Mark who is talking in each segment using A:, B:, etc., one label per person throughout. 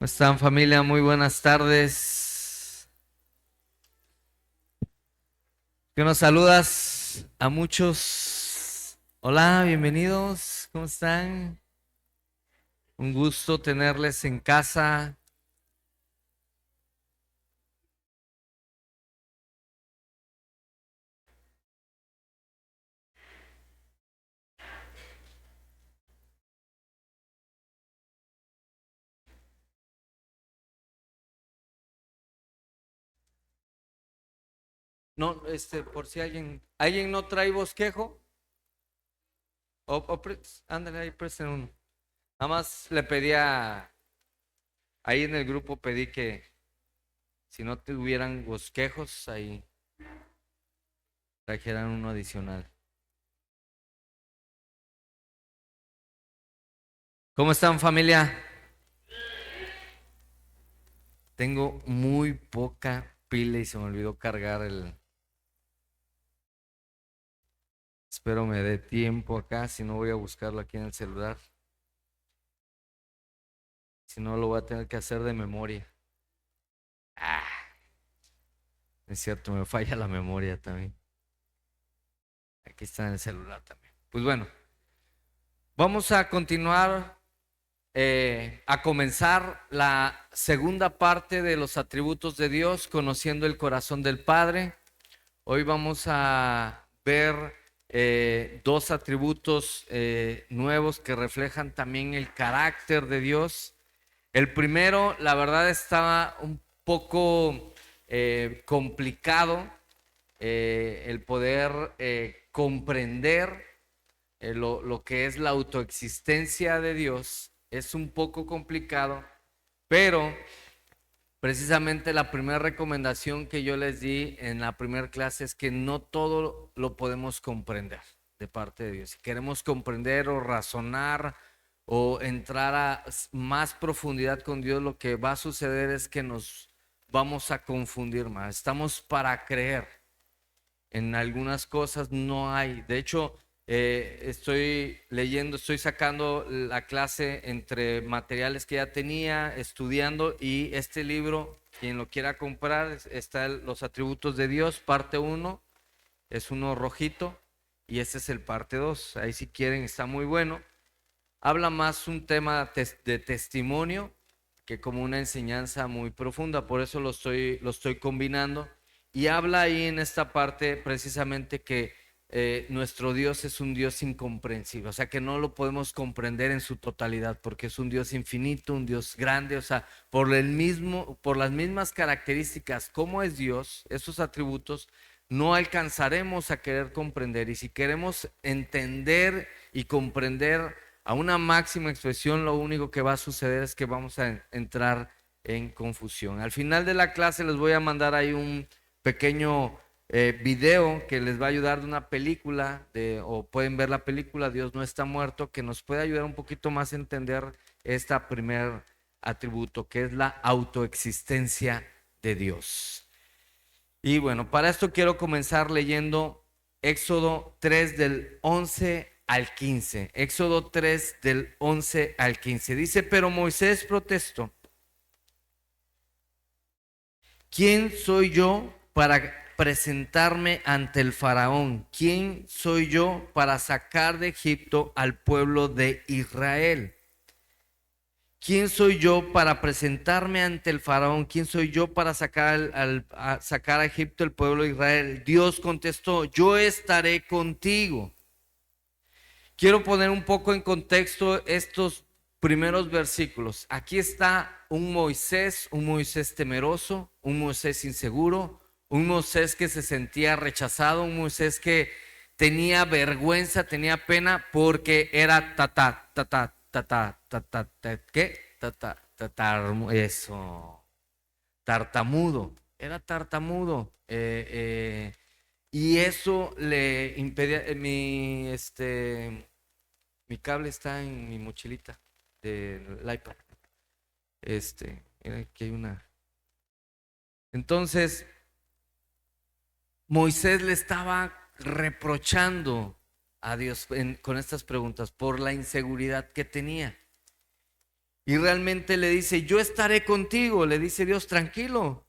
A: ¿Cómo están, familia? Muy buenas tardes. Que nos saludas a muchos. Hola, bienvenidos. ¿Cómo están? Un gusto tenerles en casa. No, por si alguien no trae bosquejo, ándale ahí, presten uno. Nada más le pedía, ahí en el grupo pedí que si no tuvieran bosquejos, ahí trajeran uno adicional. ¿Cómo están, familia? Tengo muy poca pila y se me olvidó cargar el. Espero me dé tiempo acá, si no voy a buscarlo aquí en el celular. Si no, lo voy a tener que hacer de memoria. Ah, es cierto, me falla la memoria también. Aquí está en el celular también. Pues bueno, vamos a continuar, a comenzar la segunda parte de los atributos de Dios, conociendo el corazón del Padre. Hoy vamos a ver dos atributos nuevos que reflejan también el carácter de Dios. El primero, la verdad, estaba un poco complicado el poder comprender lo que es la autoexistencia de Dios. Es un poco complicado, pero precisamente la primera recomendación que yo les di en la primera clase es que no todo lo podemos comprender de parte de Dios. Si queremos comprender o razonar o entrar a más profundidad con Dios, lo que va a suceder es que nos vamos a confundir más. Estamos para creer. En algunas cosas no hay. De hecho, estoy leyendo, estoy sacando la clase entre materiales que ya tenía, estudiando, y este libro, quien lo quiera comprar, está Los atributos de Dios, parte uno, es uno rojito, y este es el parte 2. Ahí si quieren, está muy bueno. Habla más un tema de testimonio que como una enseñanza muy profunda, por eso lo estoy combinando. Y habla ahí en esta parte precisamente que nuestro Dios es un Dios incomprensible, o sea que no lo podemos comprender en su totalidad, porque es un Dios infinito, un Dios grande, o sea, por las mismas características como es Dios, esos atributos, no alcanzaremos a querer comprender. Y si queremos entender y comprender a una máxima expresión, lo único que va a suceder es que vamos a entrar en confusión. Al final de la clase les voy a mandar ahí un pequeño video que les va a ayudar de una película, o pueden ver la película Dios no está muerto, que nos puede ayudar un poquito más a entender este primer atributo, que es la autoexistencia de Dios. Y bueno, para esto quiero comenzar leyendo Éxodo 3 del 11 al 15. Éxodo 3 del 11 al 15. Dice, pero Moisés protestó: ¿quién soy yo para presentarme ante el faraón? ¿Quién soy yo para sacar de Egipto al pueblo de Israel? ¿Quién soy yo para presentarme ante el faraón? ¿Quién soy yo para sacar a Egipto el pueblo de Israel? Dios contestó, yo estaré contigo. Quiero poner un poco en contexto estos primeros versículos. Aquí está un Moisés temeroso, un Moisés inseguro, un Moisés que se sentía rechazado, un Moisés que tenía vergüenza, tenía pena porque era ¿qué? Eso, tartamudo, era tartamudo. Y eso le impedía, mi cable está en mi mochilita del iPad. Mira, aquí hay una. Entonces, Moisés le estaba reprochando a Dios con estas preguntas por la inseguridad que tenía. Y realmente le dice, yo estaré contigo, le dice Dios, tranquilo,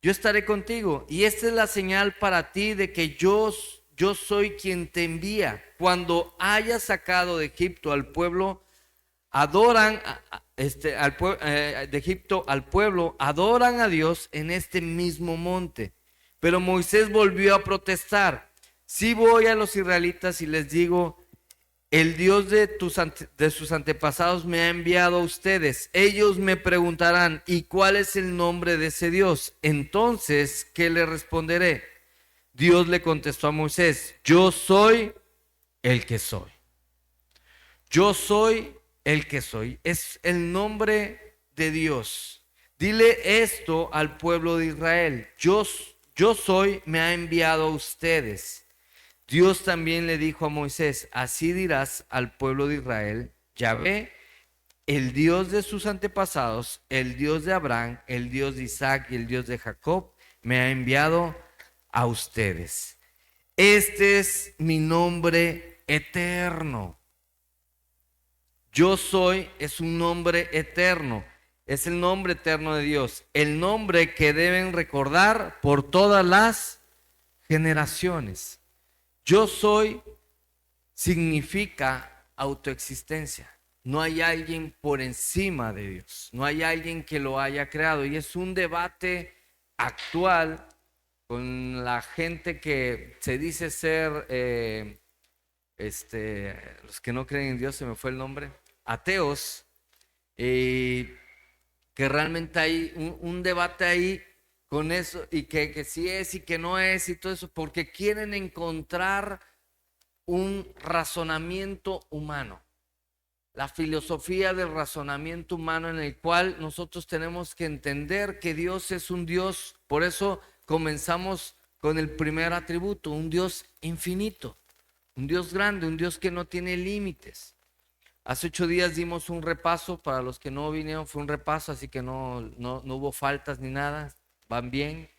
A: yo estaré contigo. Y esta es la señal para ti de que yo soy quien te envía. Cuando hayas sacado de Egipto al pueblo, adoran de Egipto al pueblo, adoran a Dios en este mismo monte. Pero Moisés volvió a protestar. Si voy a los israelitas y les digo, el Dios de sus antepasados me ha enviado a ustedes. Ellos me preguntarán, ¿y cuál es el nombre de ese Dios? Entonces, ¿qué le responderé? Dios le contestó a Moisés, yo soy el que soy. Yo soy el que soy. Es el nombre de Dios. Dile esto al pueblo de Israel. Yo soy, me ha enviado a ustedes. Dios también le dijo a Moisés, así dirás al pueblo de Israel, Yahvé, el Dios de sus antepasados, el Dios de Abraham, el Dios de Isaac y el Dios de Jacob, me ha enviado a ustedes. Este es mi nombre eterno. Yo soy es un nombre eterno, es el nombre eterno de Dios, el nombre que deben recordar por todas las generaciones. Yo soy significa autoexistencia. No hay alguien por encima de Dios, no hay alguien que lo haya creado. Y es un debate actual con la gente que se dice ser, los que no creen en Dios, se me fue el nombre, ateos, que realmente hay un debate ahí con eso, y que sí es y que no es y todo eso, porque quieren encontrar un razonamiento humano, la filosofía del razonamiento humano en el cual nosotros tenemos que entender que Dios es un Dios. Por eso comenzamos con el primer atributo, un Dios infinito, un Dios grande, un Dios que no tiene límites. Hace 8 días dimos un repaso, para los que no vinieron fue un repaso, así que no hubo faltas ni nada, van bien.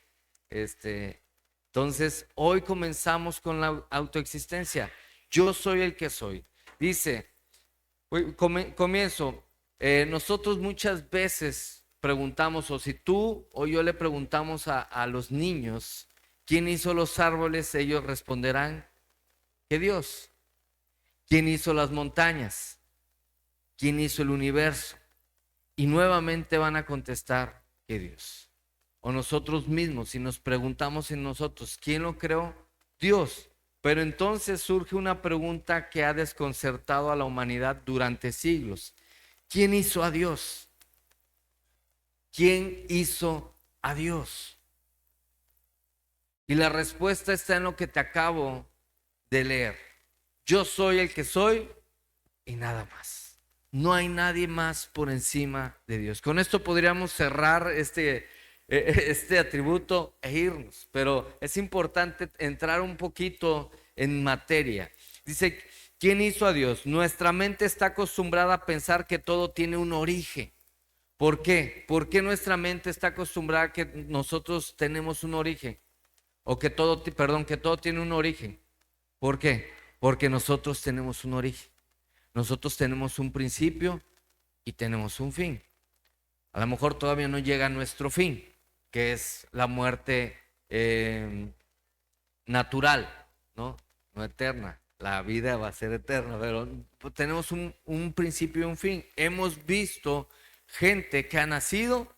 A: Entonces, hoy comenzamos con la autoexistencia. Yo soy el que soy. Dice, comienzo, nosotros muchas veces preguntamos, o si tú o yo le preguntamos a los niños, ¿quién hizo los árboles? Ellos responderán que Dios. ¿Quién hizo las montañas? ¿Quién hizo el universo? Y nuevamente van a contestar que Dios. O nosotros mismos, si nos preguntamos en nosotros, ¿quién lo creó? Dios. Pero entonces surge una pregunta que ha desconcertado a la humanidad durante siglos. ¿Quién hizo a Dios? ¿Quién hizo a Dios? Y la respuesta está en lo que te acabo de leer. Yo soy el que soy y nada más. No hay nadie más por encima de Dios. Con esto podríamos cerrar este atributo e irnos, pero es importante entrar un poquito en materia. Dice, ¿quién hizo a Dios? Nuestra mente está acostumbrada a pensar que todo tiene un origen. ¿Por qué? ¿Por qué nuestra mente está acostumbrada a que nosotros tenemos un origen? O que todo tiene un origen. ¿Por qué? Porque nosotros tenemos un origen. Nosotros tenemos un principio y tenemos un fin. A lo mejor todavía no llega a nuestro fin, que es la muerte natural, ¿no? No eterna. La vida va a ser eterna, pero tenemos un principio y un fin. Hemos visto gente que ha nacido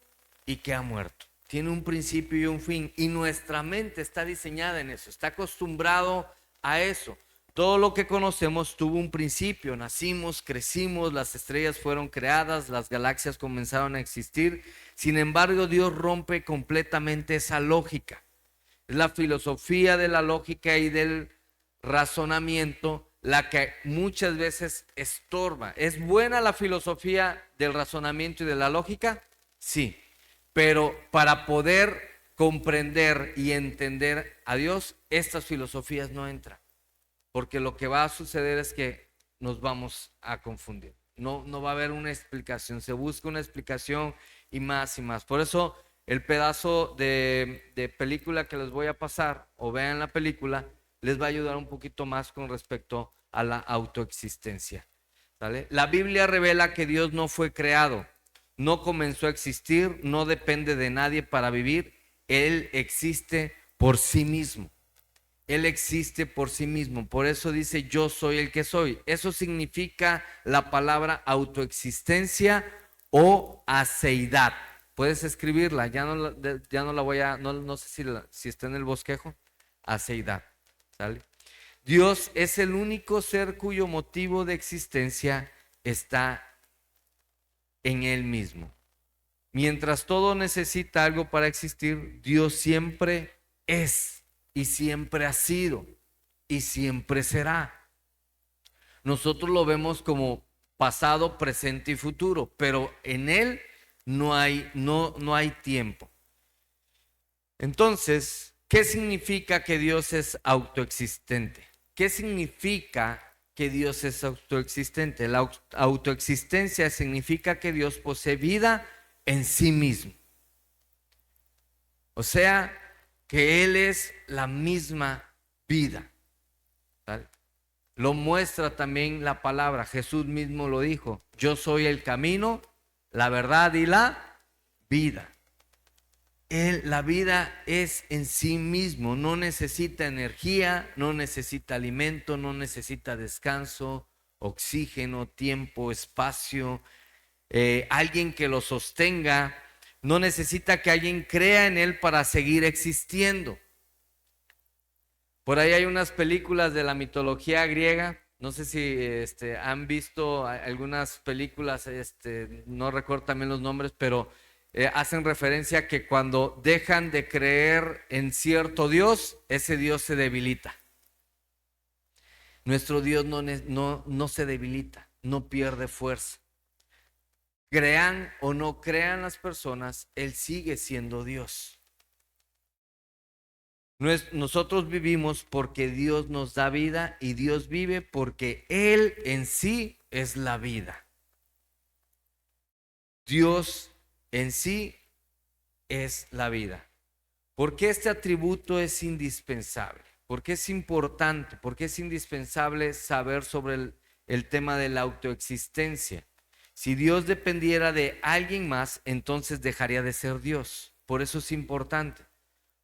A: y que ha muerto. Tiene un principio y un fin. Y nuestra mente está diseñada en eso, está acostumbrado a eso. Todo lo que conocemos tuvo un principio, nacimos, crecimos, las estrellas fueron creadas, las galaxias comenzaron a existir. Sin embargo, Dios rompe completamente esa lógica. Es la filosofía de la lógica y del razonamiento la que muchas veces estorba. ¿Es buena la filosofía del razonamiento y de la lógica? Sí, pero para poder comprender y entender a Dios, estas filosofías no entran. Porque lo que va a suceder es que nos vamos a confundir. No va a haber una explicación. Se busca una explicación y más y más. Por eso el pedazo de película que les voy a pasar, o vean la película, les va a ayudar un poquito más con respecto a la autoexistencia. ¿Sale? La Biblia revela que Dios no fue creado. no comenzó a existir, no depende de nadie para vivir. Él existe por sí mismo. Él existe por sí mismo. Por eso dice, yo soy el que soy. Eso significa la palabra autoexistencia o aceidad. Puedes escribirla, ya no la voy a, no sé si está en el bosquejo. Aceidad. ¿Sale? Dios es el único ser cuyo motivo de existencia está en Él mismo. Mientras todo necesita algo para existir, Dios siempre es y siempre ha sido y siempre será. Nosotros lo vemos como pasado, presente y futuro, pero en Él no hay tiempo. Entonces, ¿qué significa que Dios es autoexistente? ¿Qué significa que Dios es autoexistente? La autoexistencia significa que Dios posee vida en sí mismo. O sea, que Él es la misma vida. ¿Vale? Lo muestra también la palabra. Jesús mismo lo dijo. Yo soy el camino, la verdad y la vida. La vida es en sí mismo, no necesita energía, no necesita alimento, no necesita descanso, oxígeno, tiempo, espacio, alguien que lo sostenga, no necesita que alguien crea en él para seguir existiendo. Por ahí hay unas películas de la mitología griega, no sé si han visto algunas películas, no recuerdo también los nombres, pero hacen referencia a que cuando dejan de creer en cierto Dios, ese Dios se debilita. Nuestro Dios no se debilita, no pierde fuerza. Crean o no crean las personas, Él sigue siendo Dios. Nosotros vivimos porque Dios nos da vida y Dios vive porque Él en sí es la vida. Dios en sí es la vida. ¿Por qué este atributo es indispensable? ¿Por qué es importante? ¿Por qué es indispensable saber sobre el tema de la autoexistencia? Si Dios dependiera de alguien más, entonces dejaría de ser Dios. Por eso es importante.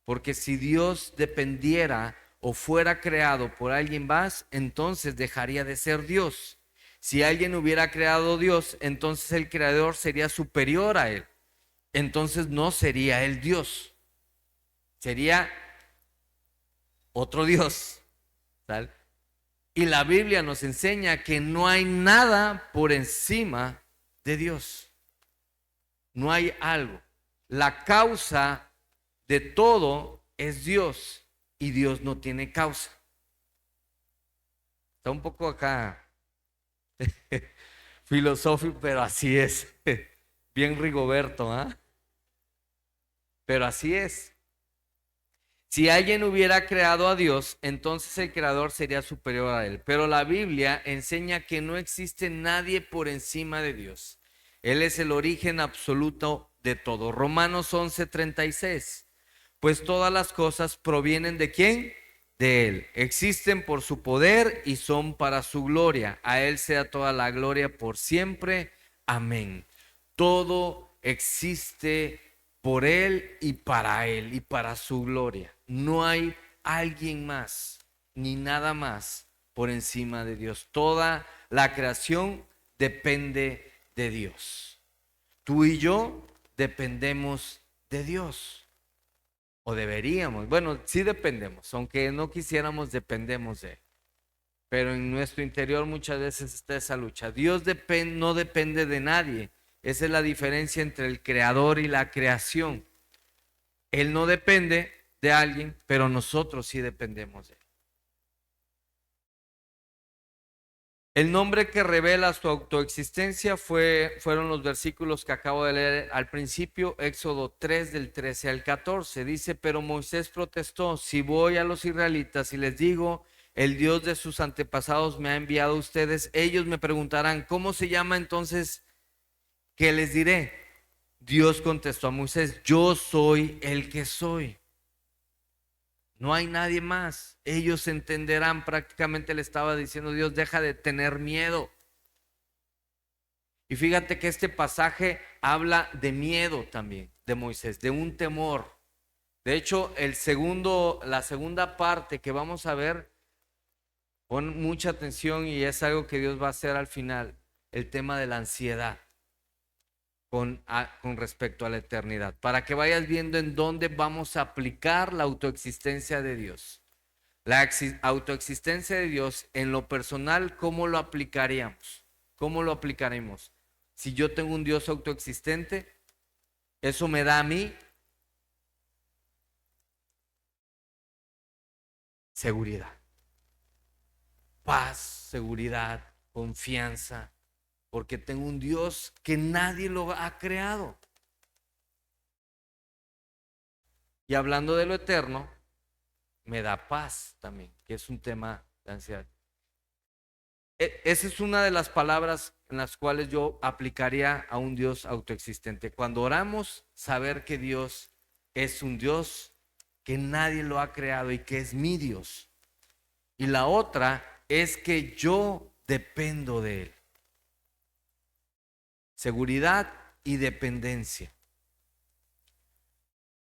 A: Porque si Dios dependiera o fuera creado por alguien más, entonces dejaría de ser Dios. Si alguien hubiera creado Dios, entonces el creador sería superior a él. Entonces no sería él Dios. Sería otro Dios. ¿Tal? Y la Biblia nos enseña que no hay nada por encima de Dios. No hay algo. La causa de todo es Dios y Dios no tiene causa. Está un poco acá filosófico, pero así es. Bien Rigoberto, ¿ah? Pero así es. Si alguien hubiera creado a Dios, entonces el creador sería superior a él. Pero la Biblia enseña que no existe nadie por encima de Dios. Él es el origen absoluto de todo. Romanos 11:36. Pues todas las cosas provienen ¿de quién? De Él. Existen por su poder y son para su gloria. A Él sea toda la gloria por siempre. Amén. Todo existe por Él y para su gloria. No hay alguien más ni nada más por encima de Dios. Toda la creación depende de Dios. Tú y yo dependemos de Dios. O deberíamos. Bueno, sí dependemos. Aunque no quisiéramos, dependemos de Él. Pero en nuestro interior muchas veces está esa lucha. Dios no depende de nadie. Esa es la diferencia entre el creador y la creación. Él no depende de alguien, pero nosotros sí dependemos de Él. El nombre que revela su autoexistencia fueron los versículos que acabo de leer al principio, Éxodo 3 del 13 al 14. Dice, pero Moisés protestó, si voy a los israelitas y les digo, el Dios de sus antepasados me ha enviado a ustedes, ellos me preguntarán, ¿cómo se llama entonces? ¿Qué les diré? Dios contestó a Moisés, yo soy el que soy. No hay nadie más. Ellos entenderán, prácticamente le estaba diciendo Dios, deja de tener miedo. Y fíjate que este pasaje habla de miedo también de Moisés, de un temor. De hecho, la segunda parte que vamos a ver, pon mucha atención y es algo que Dios va a hacer al final, el tema de la ansiedad con respecto a la eternidad, para que vayas viendo en dónde vamos a aplicar la autoexistencia de Dios. La autoexistencia de Dios en lo personal, ¿cómo lo aplicaríamos? ¿Cómo lo aplicaremos? Si yo tengo un Dios autoexistente, eso me da a mí seguridad, paz, seguridad, confianza, porque tengo un Dios que nadie lo ha creado. Y hablando de lo eterno, me da paz también, que es un tema de ansiedad. Esa es una de las palabras en las cuales yo aplicaría a un Dios autoexistente. Cuando oramos, saber que Dios es un Dios que nadie lo ha creado y que es mi Dios. Y la otra es que yo dependo de Él. Seguridad y dependencia.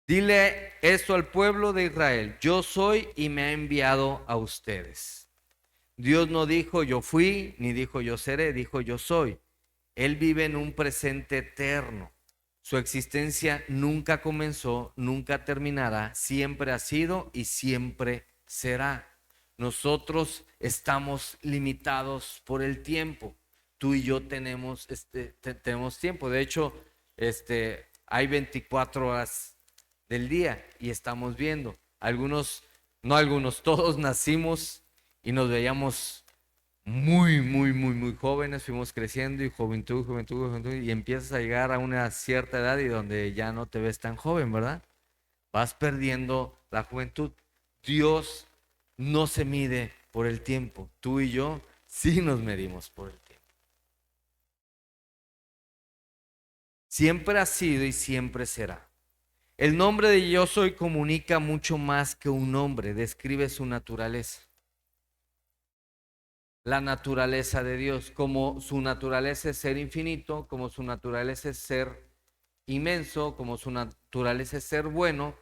A: Dile esto al pueblo de Israel: yo soy y me ha enviado a ustedes. Dios no dijo yo fui, ni dijo yo seré, dijo yo soy. Él vive en un presente eterno. Su existencia nunca comenzó, nunca terminará, siempre ha sido y siempre será. Nosotros estamos limitados por el tiempo. Tú y yo tenemos tiempo. De hecho, hay 24 horas del día y estamos viendo. Todos nacimos y nos veíamos muy jóvenes, fuimos creciendo y juventud, y empiezas a llegar a una cierta edad y donde ya no te ves tan joven, ¿verdad? Vas perdiendo la juventud. Dios no se mide por el tiempo. Tú y yo sí nos medimos por el tiempo. Siempre ha sido y siempre será. El nombre de yo soy comunica mucho más que un nombre, describe su naturaleza. La naturaleza de Dios, como su naturaleza es ser infinito, como su naturaleza es ser inmenso, como su naturaleza es ser bueno.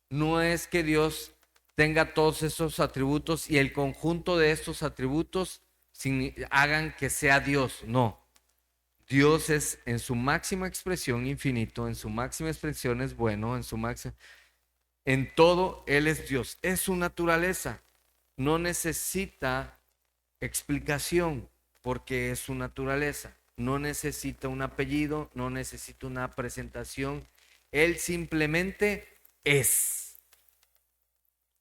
A: No es que Dios tenga todos esos atributos y el conjunto de estos atributos hagan que sea Dios. No. Dios es en su máxima expresión infinito, en su máxima expresión es bueno, en todo Él es Dios. Es su naturaleza. No necesita explicación porque es su naturaleza. No necesita un apellido, no necesita una presentación. Él simplemente es.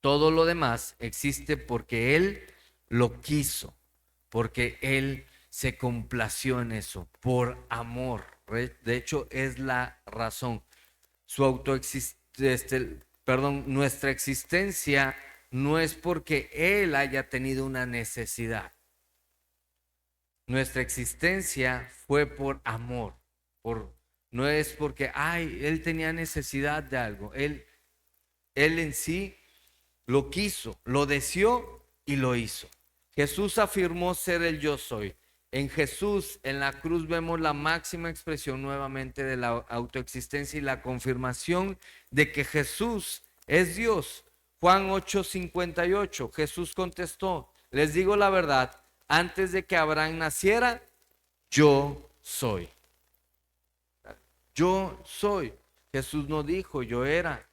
A: Todo lo demás existe porque Él lo quiso, porque Él se complació en eso, por amor. De hecho, es la razón. Nuestra existencia no es porque Él haya tenido una necesidad. Nuestra existencia fue por amor. No es porque, Él tenía necesidad de algo. Él en sí lo quiso, lo deseó y lo hizo. Jesús afirmó ser el yo soy. En Jesús, en la cruz, vemos la máxima expresión nuevamente de la autoexistencia y la confirmación de que Jesús es Dios. Juan 8:58, Jesús contestó: les digo la verdad, antes de que Abraham naciera, yo soy. Yo soy. Jesús no dijo yo era,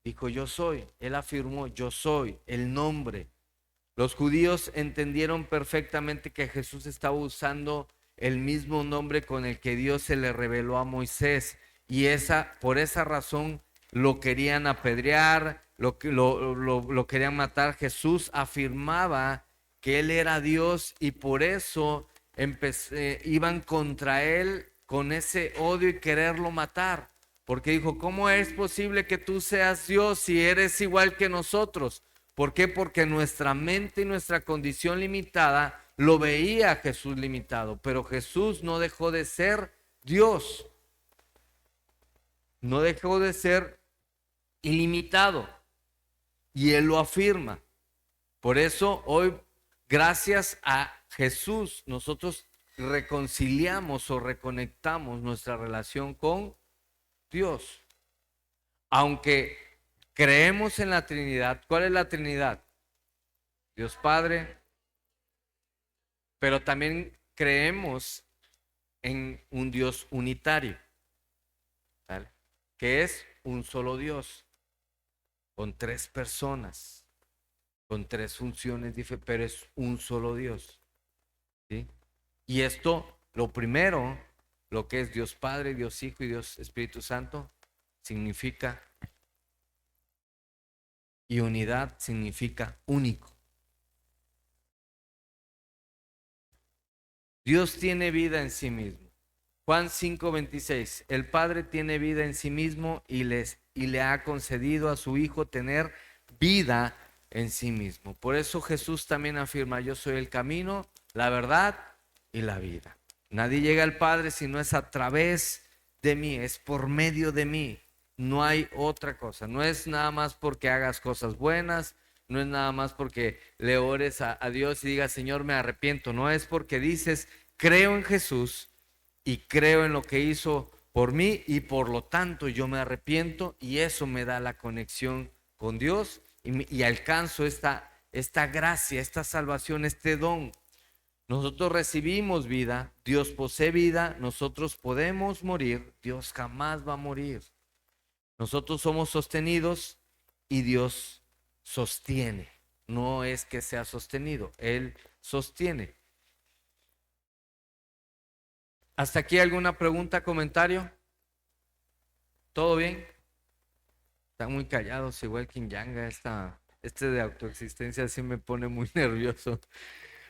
A: dijo yo soy. Él afirmó yo soy, el nombre. Los judíos entendieron perfectamente que Jesús estaba usando el mismo nombre con el que Dios se le reveló a Moisés, y por esa razón lo querían apedrear, lo querían matar. Jesús afirmaba que Él era Dios y por eso iban contra Él con ese odio y quererlo matar, porque dijo: ¿cómo es posible que tú seas Dios si eres igual que nosotros? ¿Por qué? Porque nuestra mente y nuestra condición limitada lo veía a Jesús limitado, pero Jesús no dejó de ser Dios, no dejó de ser ilimitado, y Él lo afirma. Por eso hoy, gracias a Jesús, nosotros reconciliamos o reconectamos nuestra relación con Dios. Aunque creemos en la Trinidad, ¿cuál es la Trinidad? Dios Padre, pero también creemos en un Dios unitario, ¿vale? Que es un solo Dios, con tres personas, con tres funciones diferentes, pero es un solo Dios, ¿sí? Y esto, lo primero, lo que es Dios Padre, Dios Hijo y Dios Espíritu Santo, significa, y unidad significa único. Dios tiene vida en sí mismo. Juan 5:26, el Padre tiene vida en sí mismo y le ha concedido a su Hijo tener vida en sí mismo. Por eso Jesús también afirma, yo soy el camino, la verdad y la vida. Nadie llega al Padre si no es a través de mí, es por medio de mí. No hay otra cosa. No es nada más porque hagas cosas buenas, no es nada más porque le ores a Dios y digas, Señor, me arrepiento. No es porque dices, creo en Jesús y creo en lo que hizo por mí y por lo tanto yo me arrepiento y eso me da la conexión con Dios y alcanzo esta gracia, esta salvación, este don. Nosotros recibimos vida, Dios posee vida, nosotros podemos morir, Dios jamás va a morir. Nosotros somos sostenidos y Dios sostiene. No es que sea sostenido, Él sostiene. ¿Hasta aquí alguna pregunta, comentario? ¿Todo bien? Están muy callados, igual que Yanga. Este de autoexistencia sí me pone muy nervioso.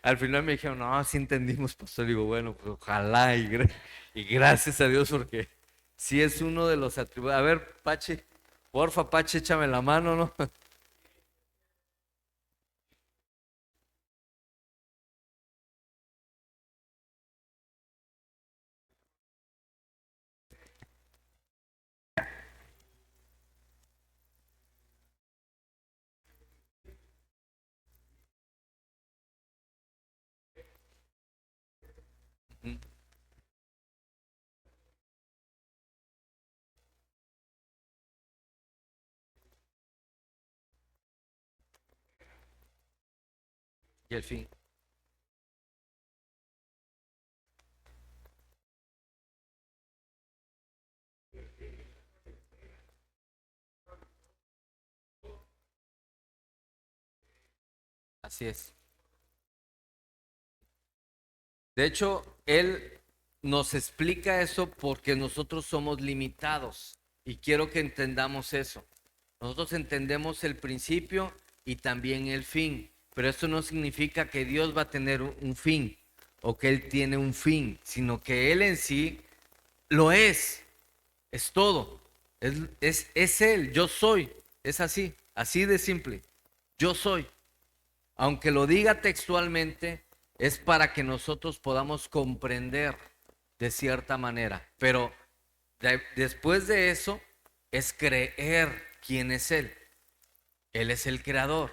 A: Al final me dijeron, no, sí entendimos, pastor. Digo, bueno, pues ojalá y gracias a Dios porque sí es uno de los atributos. A ver, Pache, porfa, Pache, échame la mano, ¿no? Y el fin. Así es. De hecho, Él nos explica eso porque nosotros somos limitados y quiero que entendamos eso. Nosotros entendemos el principio y también el fin, pero esto no significa que Dios va a tener un fin o que Él tiene un fin, sino que Él en sí lo es todo. Es Él, yo soy, es así, así de simple. Yo soy. Aunque lo diga textualmente, es para que nosotros podamos comprender de cierta manera. Pero después de eso, es creer quién es Él. Él es el creador.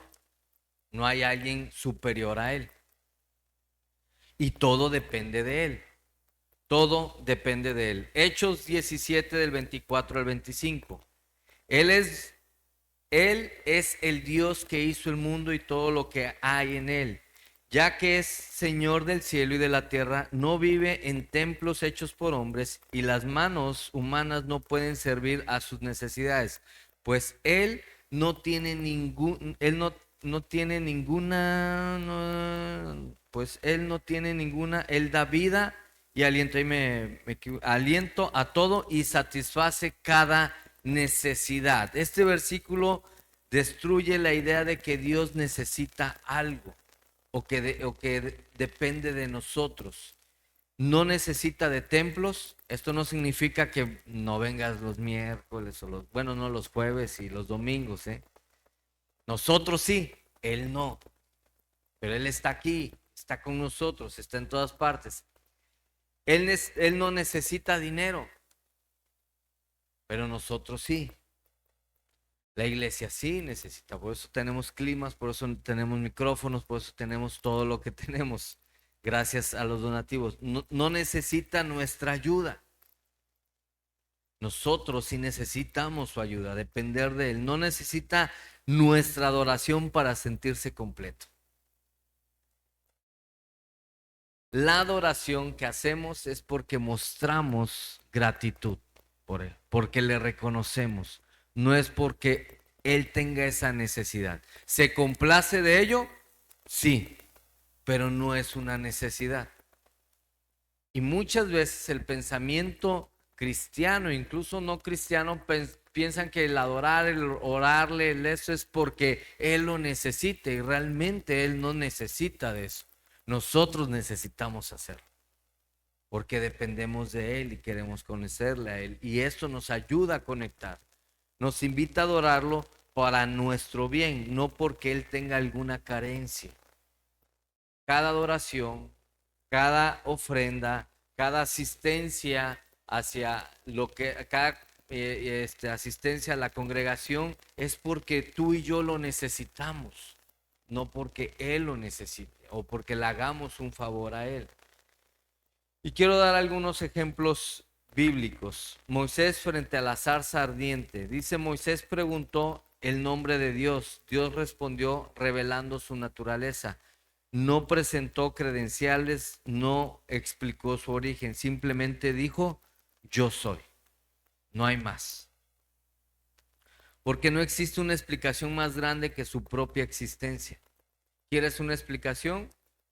A: No hay alguien superior a Él. Y todo depende de Él. Todo depende de Él. Hechos 17 del 24 al 25. Él es, Él es el Dios que hizo el mundo y todo lo que hay en él. Ya que es Señor del cielo y de la tierra, no vive en templos hechos por hombres y las manos humanas no pueden servir a sus necesidades, pues Él no tiene ninguna, pues Él no tiene ninguna, Él da vida y aliento, ahí aliento a todo y satisface cada necesidad. Este versículo destruye la idea de que Dios necesita algo o que depende de nosotros. No necesita de templos. Esto no significa que no vengas los miércoles bueno, no los jueves y los domingos, ¿eh? Nosotros sí, Él no, pero Él está aquí, está con nosotros, está en todas partes. Él no necesita dinero, pero nosotros sí. La iglesia sí necesita, por eso tenemos climas, por eso tenemos micrófonos, por eso tenemos todo lo que tenemos. gracias a los donativos. No, no necesita nuestra ayuda. Nosotros sí necesitamos su ayuda, depender de Él. No necesita nuestra adoración para sentirse completo. La adoración que hacemos es porque mostramos gratitud por Él, porque le reconocemos. No es porque Él tenga esa necesidad. ¿Se complace de ello? Sí, pero no es una necesidad. Y muchas veces el pensamiento cristiano, incluso no cristiano, piensan que el adorar, el orarle, eso es porque Él lo necesita y realmente Él no necesita de eso. Nosotros necesitamos hacerlo porque dependemos de Él y queremos conocerle a Él. Y esto nos ayuda a conectar. Nos invita a adorarlo para nuestro bien, no porque Él tenga alguna carencia. Cada adoración, cada ofrenda, cada asistencia hacia lo que, cada asistencia a la congregación es porque tú y yo lo necesitamos, no porque Él lo necesite o porque le hagamos un favor a Él. Y quiero dar algunos ejemplos bíblicos. Moisés frente a la zarza ardiente. Dice: Moisés preguntó el nombre de Dios. Dios respondió revelando su naturaleza. No presentó credenciales, no explicó su origen, simplemente dijo: yo soy. No hay más. Porque no existe una explicación más grande que su propia existencia. ¿Quieres una explicación?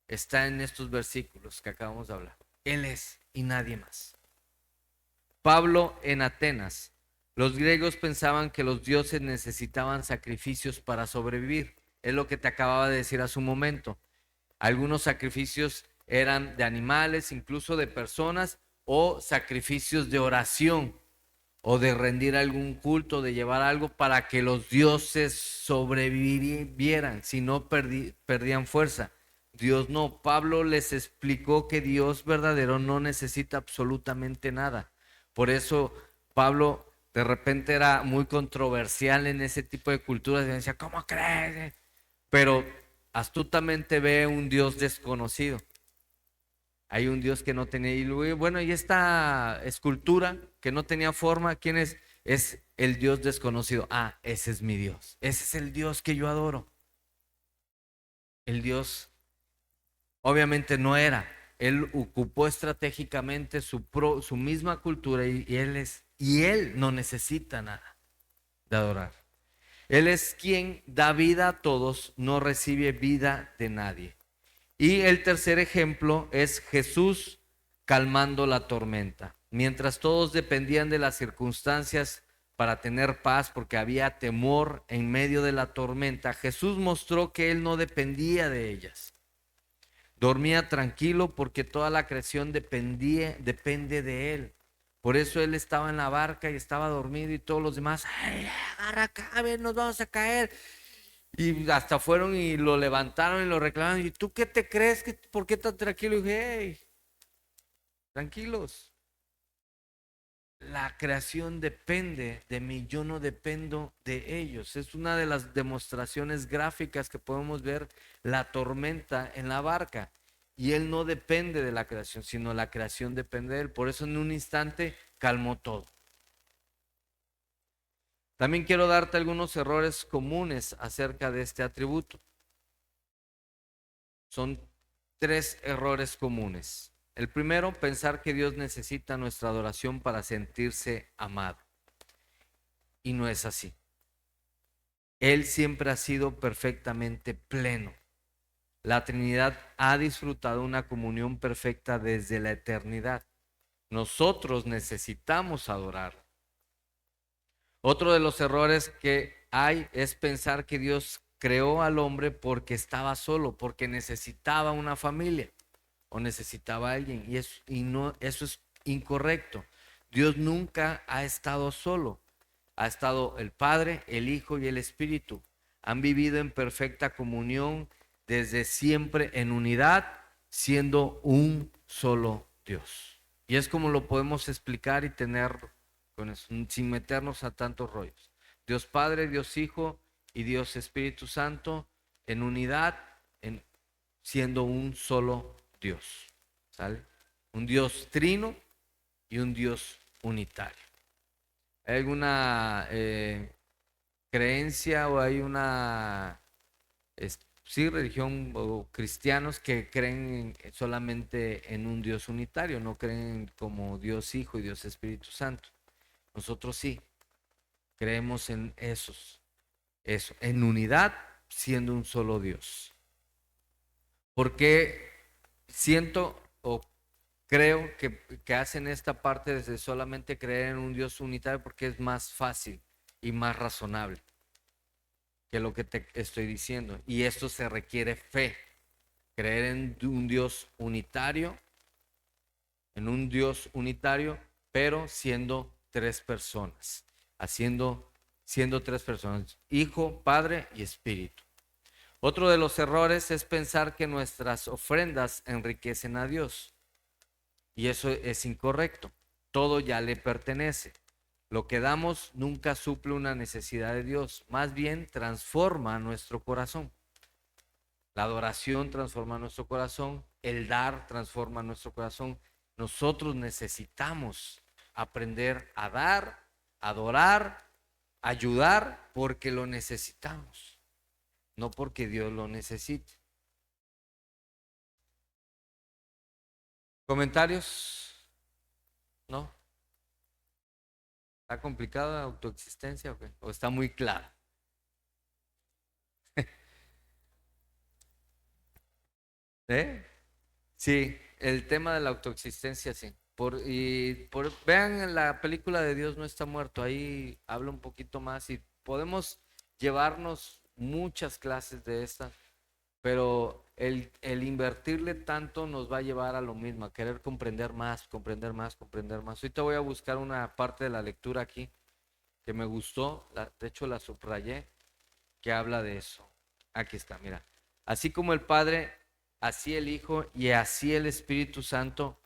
A: Está en estos versículos que acabamos de hablar. Él es y nadie más. Pablo en Atenas. Los griegos pensaban que los dioses necesitaban sacrificios para sobrevivir. Es lo que te acababa de decir hace un momento. Algunos sacrificios eran de animales, incluso de personas, o sacrificios de oración, o de rendir algún culto, de llevar algo para que los dioses sobrevivieran, si no perdían fuerza. Dios no. Pablo les explicó que Dios verdadero no necesita absolutamente nada. Por eso Pablo de repente era muy controversial en ese tipo de culturas y decía: ¿cómo crees? Pero astutamente ve un Dios desconocido. Hay un Dios que no tenía, y bueno, y esta escultura que no tenía forma, ¿quién es? Es el Dios desconocido. Ah, ese es mi Dios. Ese es el Dios que yo adoro. El Dios obviamente no era. Él ocupó estratégicamente su misma cultura y él no necesita nada de adorar. Él es quien da vida a todos, no recibe vida de nadie. Y el tercer ejemplo es Jesús calmando la tormenta. Mientras todos dependían de las circunstancias para tener paz porque había temor en medio de la tormenta, Jesús mostró que Él no dependía de ellas. Dormía tranquilo porque toda la creación depende de Él. Por eso Él estaba en la barca y estaba dormido y todos los demás: ¡ay, agarra acá, a ver, nos vamos a caer! Y hasta fueron y lo levantaron y lo reclamaron. ¿Y tú qué te crees? ¿Por qué tan tranquilo? Y dije: hey, tranquilos. La creación depende de mí, yo no dependo de ellos. Es una de las demostraciones gráficas que podemos ver la tormenta en la barca. Y Él no depende de la creación, sino la creación depende de Él. Por eso en un instante calmó todo. También quiero darte algunos errores comunes acerca de este atributo. Son 3 errores comunes. El primero, pensar que Dios necesita nuestra adoración para sentirse amado. Y no es así. Él siempre ha sido perfectamente pleno. La Trinidad ha disfrutado una comunión perfecta desde la eternidad. Nosotros necesitamos adorar. Otro de los errores que hay es pensar que Dios creó al hombre porque estaba solo, porque necesitaba una familia o necesitaba a alguien. Eso es incorrecto. Dios nunca ha estado solo. Ha estado el Padre, el Hijo y el Espíritu. Han vivido en perfecta comunión desde siempre en unidad, siendo un solo Dios. Y es como lo podemos explicar y tener con eso, sin meternos a tantos rollos. Dios Padre, Dios Hijo y Dios Espíritu Santo en unidad, siendo un solo Dios. ¿Sale? Un Dios trino y un Dios unitario. ¿Hay alguna creencia o hay una sí, religión o cristianos que creen solamente en un Dios unitario, no creen como Dios Hijo y Dios Espíritu Santo? Nosotros sí, creemos en eso, en unidad siendo un solo Dios. Porque siento o creo que hacen esta parte desde solamente creer en un Dios unitario porque es más fácil y más razonable que lo que te estoy diciendo. Y esto se requiere fe, creer en un Dios unitario, pero siendo tres personas, siendo tres personas, Hijo, Padre y Espíritu. Otro de los errores es pensar que nuestras ofrendas enriquecen a Dios. Y eso es incorrecto. Todo ya le pertenece. Lo que damos nunca suple una necesidad de Dios, más bien transforma nuestro corazón. La adoración transforma nuestro corazón, el dar transforma nuestro corazón. Nosotros necesitamos aprender a dar, adorar, ayudar porque lo necesitamos, no porque Dios lo necesite. ¿Comentarios? ¿No? ¿Está complicada la autoexistencia o qué? ¿O está muy clara? ¿Eh? Sí, el tema de la autoexistencia, sí. Vean en la película de Dios no está muerto, ahí habla un poquito más y podemos llevarnos muchas clases de estas, pero el invertirle tanto nos va a llevar a lo mismo, a querer comprender más, comprender más, comprender más. Ahorita voy a buscar una parte de la lectura aquí que me gustó, de hecho la subrayé, que habla de eso. Aquí está, mira. Así como el Padre, así el Hijo y así el Espíritu Santo,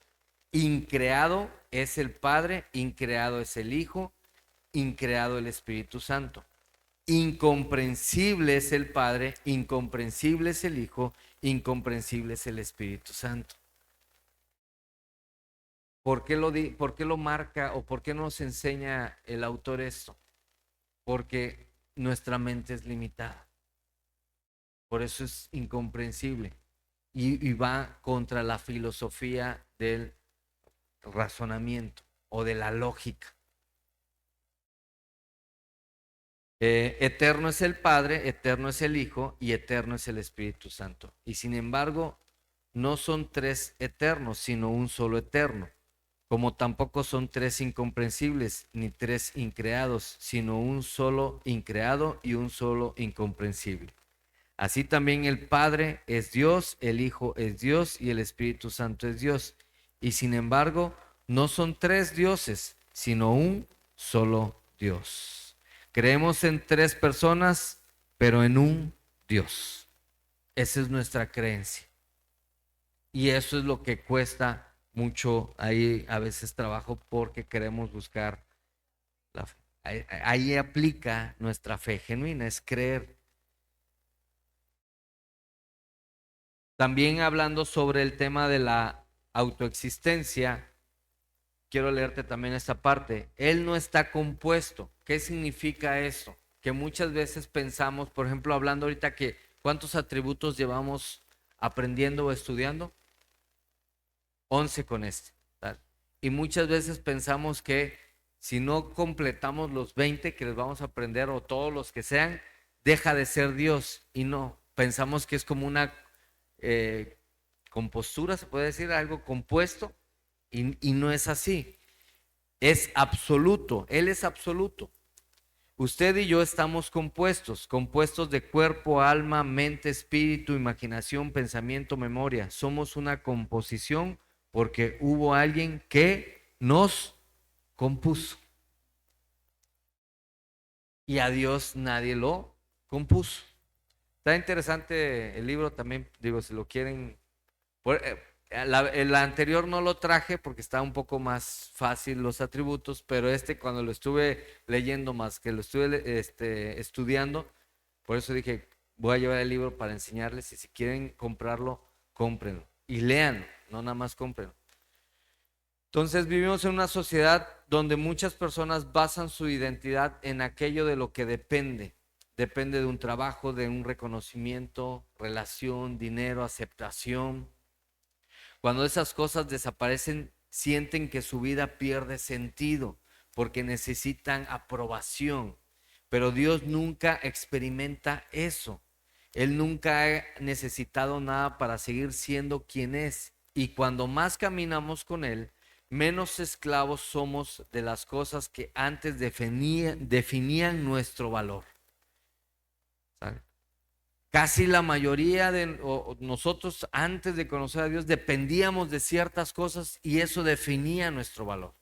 A: increado es el Padre, increado es el Hijo, increado el Espíritu Santo. Incomprensible es el Padre, incomprensible es el Hijo, incomprensible es el Espíritu Santo. ¿Por qué lo marca o por qué nos enseña el autor esto? Porque nuestra mente es limitada. Por eso es incomprensible y va contra la filosofía del razonamiento o de la lógica. Eterno es el Padre, eterno es el Hijo y eterno es el Espíritu Santo. Y sin embargo, no son tres eternos, sino un solo eterno. Como tampoco son tres incomprensibles ni tres increados, sino un solo increado y un solo incomprensible. Así también el Padre es Dios, el Hijo es Dios y el Espíritu Santo es Dios. Y sin embargo, no son tres dioses, sino un solo Dios. Creemos en tres personas, pero en un Dios. Esa es nuestra creencia. Y eso es lo que cuesta mucho ahí a veces trabajo porque queremos buscar la fe. Ahí aplica nuestra fe genuina, es creer. También hablando sobre el tema de la autoexistencia, quiero leerte también esta parte. Él no está compuesto. ¿Qué significa eso? Que muchas veces pensamos, por ejemplo, hablando ahorita que ¿cuántos atributos llevamos aprendiendo o estudiando? 11 con este. ¿Tal? Y muchas veces pensamos que si no completamos los 20 que les vamos a aprender o todos los que sean, deja de ser Dios. Y no, pensamos que es como una compostura, se puede decir, algo compuesto, y no es así. Es absoluto, Él es absoluto. Usted y yo estamos compuestos de cuerpo, alma, mente, espíritu, imaginación, pensamiento, memoria. Somos una composición porque hubo alguien que nos compuso. Y a Dios nadie lo compuso. Está interesante el libro también, digo, si lo quieren. El anterior no lo traje porque estaba un poco más fácil los atributos, pero cuando lo estuve leyendo más, que lo estuve estudiando, por eso dije, voy a llevar el libro para enseñarles y si quieren comprarlo, cómprenlo. y lean, no nada más compren. Entonces vivimos en una sociedad donde muchas personas basan su identidad en aquello de lo que depende. Depende de un trabajo, de un reconocimiento, relación, dinero, aceptación. Cuando esas cosas desaparecen, sienten que su vida pierde sentido porque necesitan aprobación. Pero Dios nunca experimenta eso. Él nunca ha necesitado nada para seguir siendo quien es. Y cuando más caminamos con Él, menos esclavos somos de las cosas que antes definían nuestro valor. ¿Sabe? Casi la mayoría de nosotros antes de conocer a Dios dependíamos de ciertas cosas y eso definía nuestro valor.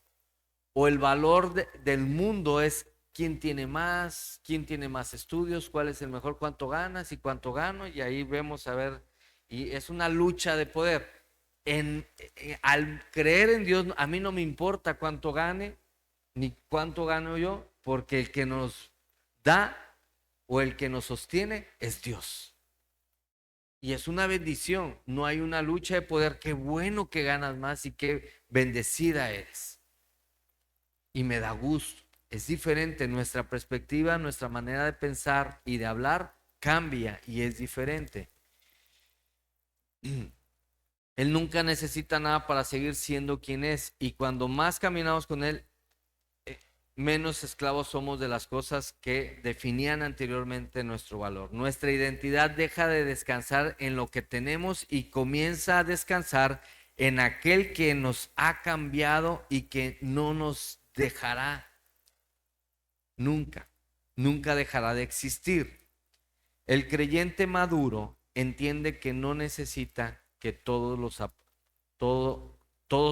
A: O el valor del mundo es quién tiene más estudios, cuál es el mejor, cuánto ganas y cuánto gano, y ahí vemos a ver, y es una lucha de poder. Al creer en Dios, a mí no me importa cuánto gane, ni cuánto gano yo, porque el que nos da o el que nos sostiene es Dios. Y es una bendición, no hay una lucha de poder. Qué bueno que ganas más y qué bendecida eres. Y me da gusto. Es diferente, nuestra perspectiva, nuestra manera de pensar y de hablar cambia y es diferente. Él nunca necesita nada para seguir siendo quien es, y cuando más caminamos con Él, menos esclavos somos de las cosas que definían anteriormente nuestro valor. Nuestra identidad deja de descansar en lo que tenemos y comienza a descansar en aquel que nos ha cambiado y que no nos dejará nunca, nunca dejará de existir. El creyente maduro entiende que no necesita que todos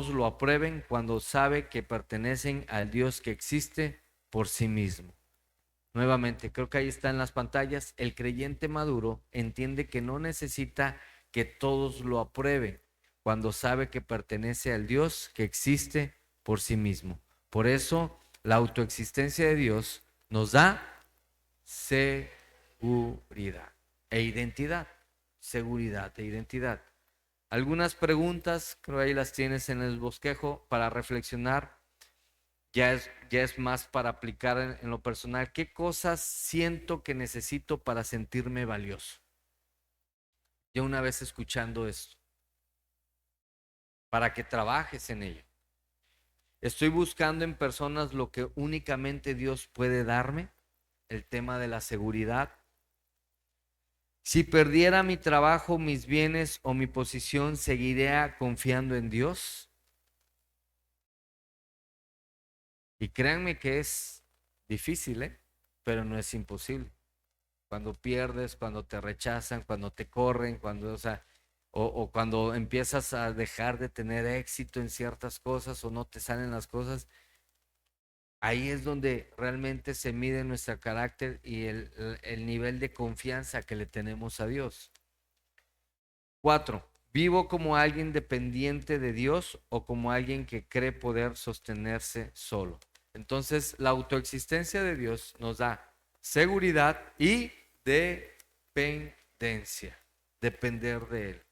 A: lo aprueben cuando sabe que pertenecen al Dios que existe por sí mismo. Nuevamente, creo que ahí está en las pantallas. El creyente maduro entiende que no necesita que todos lo aprueben cuando sabe que pertenece al Dios que existe por sí mismo. Por eso, la autoexistencia de Dios nos da seguridad e identidad. Seguridad e identidad. Algunas preguntas, creo ahí las tienes en el bosquejo para reflexionar. Ya es más para aplicar en lo personal. ¿Qué cosas siento que necesito para sentirme valioso? Ya una vez escuchando esto, para que trabajes en ello. Estoy buscando en personas lo que únicamente Dios puede darme, el tema de la seguridad. Si perdiera mi trabajo, mis bienes o mi posición, ¿seguiría confiando en Dios? Y créanme que es difícil, pero no es imposible. Cuando pierdes, cuando te rechazan, cuando te corren, o cuando empiezas a dejar de tener éxito en ciertas cosas o no te salen las cosas, ahí es donde realmente se mide nuestro carácter y el nivel de confianza que le tenemos a Dios. 4. ¿Vivo como alguien dependiente de Dios o como alguien que cree poder sostenerse solo? Entonces, la autoexistencia de Dios nos da seguridad y dependencia, depender de Él.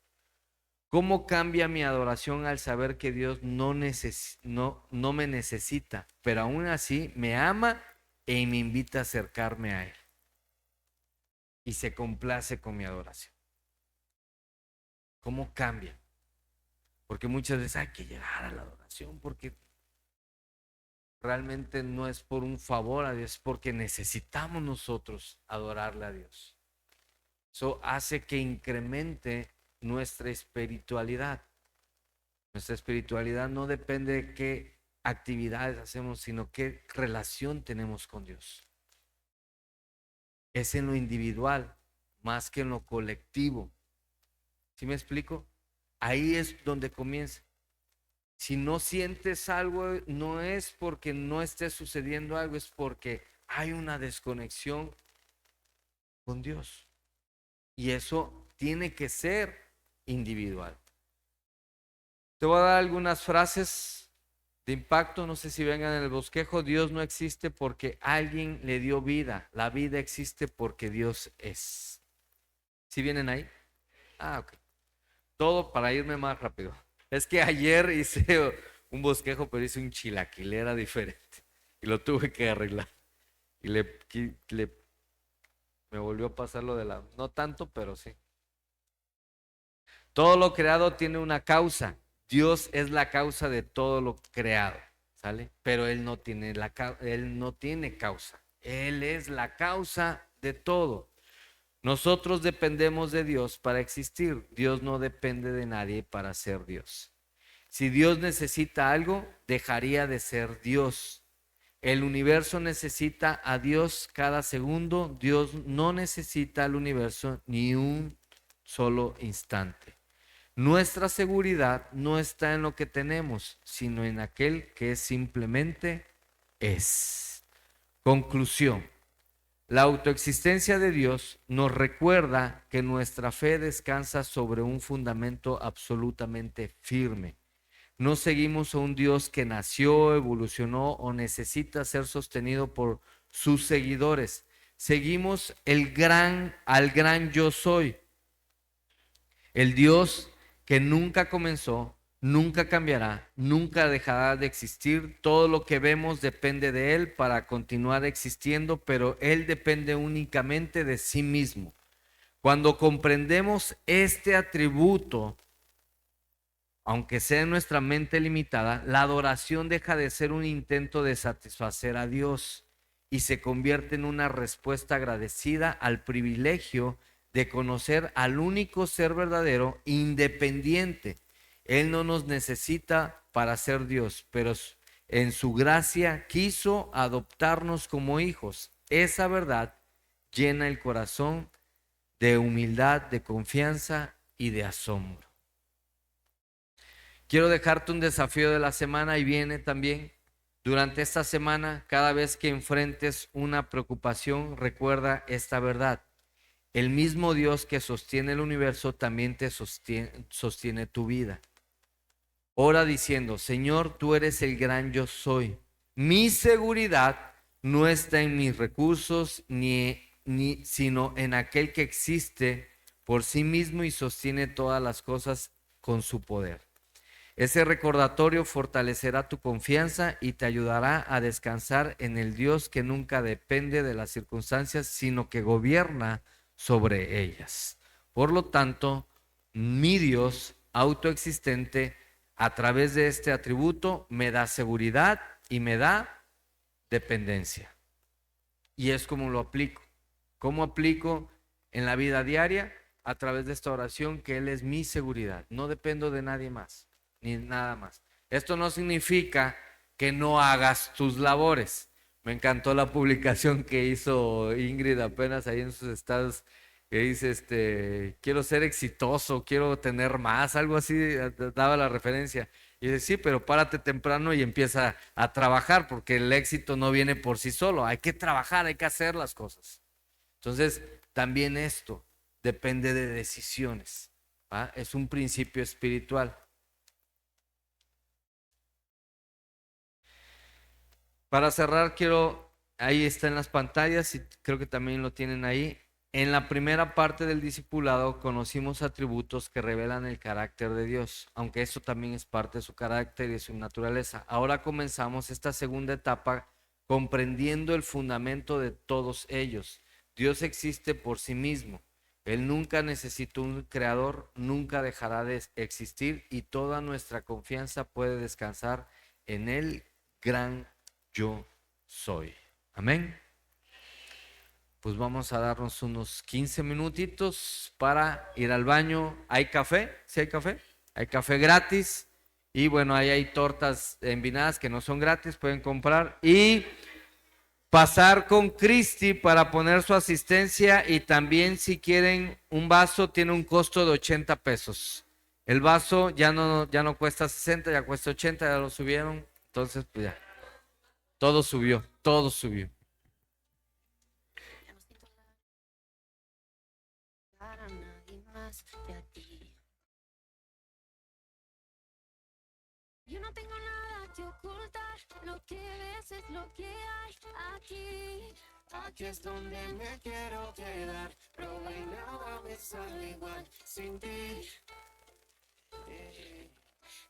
A: ¿Cómo cambia mi adoración al saber que Dios no me necesita, pero aún así me ama e me invita a acercarme a Él? Y se complace con mi adoración. ¿Cómo cambia? Porque muchas veces hay que llegar a la adoración porque realmente no es por un favor a Dios, es porque necesitamos nosotros adorarle a Dios. Eso hace que incremente nuestra espiritualidad. Nuestra espiritualidad no depende de qué actividades hacemos, sino qué relación tenemos con Dios. Es en lo individual más que en lo colectivo. ¿Sí me explico? Ahí es donde comienza. Si no sientes algo, no es porque no esté sucediendo algo, es porque hay una desconexión con Dios. Y eso tiene que ser individual. Te voy a dar algunas frases de impacto, no sé si vengan en el bosquejo. Dios no existe porque alguien le dio vida. La vida existe porque Dios es. ¿Sí vienen ahí? Ah, ok. Todo para irme más rápido. Es que ayer hice un bosquejo, pero hice un chilaquilera diferente. Y lo tuve que arreglar. Y me volvió a pasar lo de la... No tanto, pero sí. Todo lo creado tiene una causa. Dios es la causa de todo lo creado, ¿sale? Pero Él no tiene Él no tiene causa. Él es la causa de todo. Nosotros dependemos de Dios para existir. Dios no depende de nadie para ser Dios. Si Dios necesita algo, dejaría de ser Dios. El universo necesita a Dios cada segundo. Dios no necesita al universo ni un solo instante. Nuestra seguridad no está en lo que tenemos, sino en aquel que simplemente es. Conclusión. La autoexistencia de Dios nos recuerda que nuestra fe descansa sobre un fundamento absolutamente firme. No seguimos a un Dios que nació, evolucionó o necesita ser sostenido por sus seguidores. Seguimos al gran yo soy, el Dios que nunca comenzó, nunca cambiará, nunca dejará de existir. Todo lo que vemos depende de Él para continuar existiendo, pero Él depende únicamente de sí mismo. Cuando comprendemos este atributo, aunque sea en nuestra mente limitada, la adoración deja de ser un intento de satisfacer a Dios y se convierte en una respuesta agradecida al privilegio de conocer al único ser verdadero, independiente. Él no nos necesita para ser Dios, pero en su gracia quiso adoptarnos como hijos. Esa verdad llena el corazón de humildad, de confianza y de asombro. Quiero dejarte un desafío de la semana y viene también. Durante esta semana, cada vez que enfrentes una preocupación, recuerda esta verdad. El mismo Dios que sostiene el universo también te sostiene tu vida. Ora diciendo, Señor, tú eres el gran yo soy. Mi seguridad no está en mis recursos, sino en aquel que existe por sí mismo y sostiene todas las cosas con su poder. Ese recordatorio fortalecerá tu confianza y te ayudará a descansar en el Dios que nunca depende de las circunstancias, sino que gobierna sobre ellas. Por lo tanto, mi Dios autoexistente, a través de este atributo, me da seguridad y me da dependencia. Y es como lo aplico. ¿Cómo aplico en la vida diaria? A través de esta oración, que Él es mi seguridad. No dependo de nadie más, ni nada más. Esto no significa que no hagas tus labores. Me encantó la publicación que hizo Ingrid apenas ahí en sus estados, que dice, quiero ser exitoso, quiero tener más, algo así, daba la referencia. Y dice, sí, pero párate temprano y empieza a trabajar, porque el éxito no viene por sí solo, hay que trabajar, hay que hacer las cosas. Entonces, también esto depende de decisiones, ¿va? Es un principio espiritual. Para cerrar, ahí está en las pantallas y creo que también lo tienen ahí. En la primera parte del discipulado conocimos atributos que revelan el carácter de Dios, aunque esto también es parte de su carácter y de su naturaleza. Ahora comenzamos esta segunda etapa comprendiendo el fundamento de todos ellos. Dios existe por sí mismo. Él nunca necesitó un creador, nunca dejará de existir y toda nuestra confianza puede descansar en el gran yo soy. Amén. Pues vamos a darnos unos 15 minutitos para ir al baño. ¿Hay café? ¿Sí hay café? Hay café gratis. Y bueno, ahí hay tortas envinadas que no son gratis, pueden comprar. Y pasar con Cristi para poner su asistencia. Y también si quieren un vaso, tiene un costo de 80 pesos. El vaso ya no cuesta 60, ya cuesta 80, ya lo subieron. Entonces, pues ya. Todo subió, todo subió.
B: Para nadie más que a ti. Yo no tengo nada que ocultar, lo que ves es lo que hay aquí. Aquí es donde me quiero quedar, probé y nada me sale igual sin ti.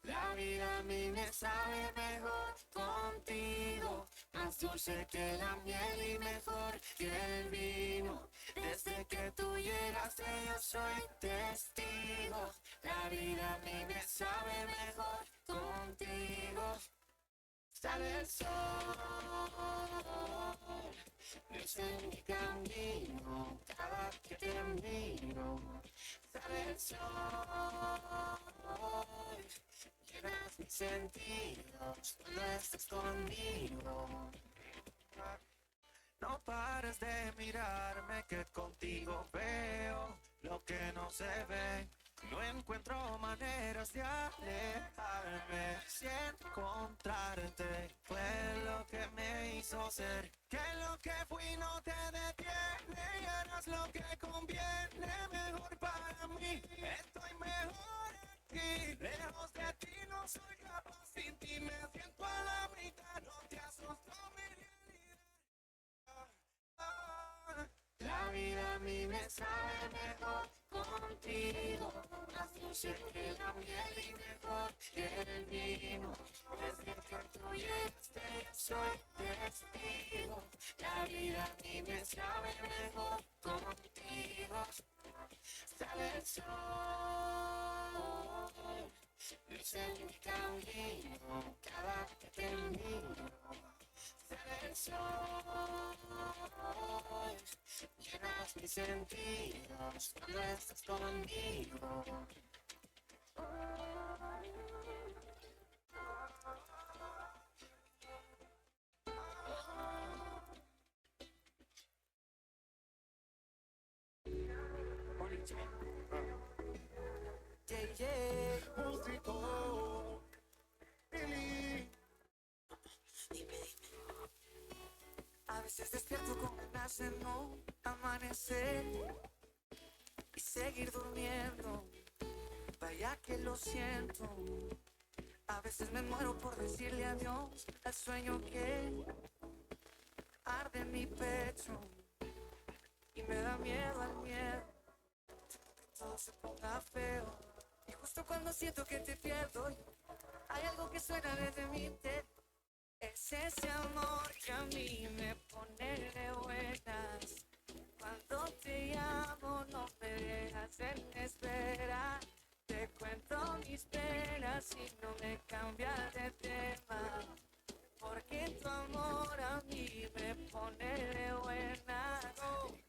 B: La vida a mí me sabe mejor contigo, más dulce que la miel y mejor que el vino. Desde que tú llegaste yo soy testigo. La vida a mí me sabe mejor contigo. Sale el sol, luz en mi camino, cada que te miro. Sale el sol, llenas mis sentidos cuando estás conmigo.
C: No pares de mirarme que contigo veo lo que no se ve. No encuentro maneras de alejarme. Si encontrarte fue lo que me hizo ser. Que lo que fui no te detiene y harás lo que conviene. Mejor para mí, estoy mejor aquí. Lejos de ti no soy capaz. Sin ti me siento a la mitad. No te asustó mi realidad.
B: La vida a mí me sabe mejor contigo, más dulce que la miel y mejor que el vino. Desde que tú llegaste yo soy testigo. La vida a mí me sabe mejor contigo. Sale el sol, luz en mi camino, cada que te miro. Sale el sol, llenas mis sentidos cuando estás conmigo.
C: Músico, Billy.
D: A veces despierto con ganas de no amanecer y seguir durmiendo. Vaya que lo siento. A veces me muero por decirle adiós al sueño que arde en mi pecho y me da miedo al miedo. Que todo se ponga feo. Y justo cuando siento que te pierdo, hay algo que suena desde mi interior. Es ese amor que a mí me pone de buenas. Cuando te llamo no me dejas en espera. Te cuento mis penas y no me cambias de tema. Porque tu amor a mí me pone de buenas.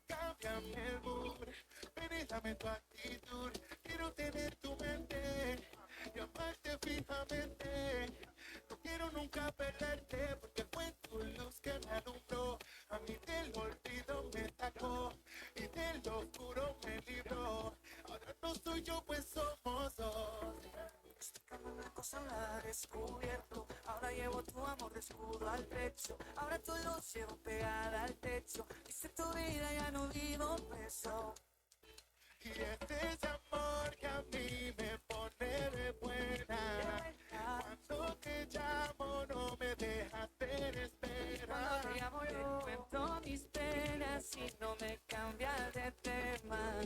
C: Cámbiame el mood, ven y dame tu actitud. Quiero tener tu mente y amarte fijamente. No quiero nunca perderte porque fue tu luz que me alumbró. A mí del olvido me sacó y del oscuro me libró. Ahora no soy yo, pues somos dos.
D: Una cosa la he descubierto. Ahora llevo tu amor de escudo al pecho. Ahora todo lo llevo pegada al techo. Hice tu vida, ya no vivo preso.
C: Y este es amor que a mí me pone de buena. Cuando te llamo no me dejas en espera.
D: Cuando te llamo yo cuento mis penas y no me cambias de tema.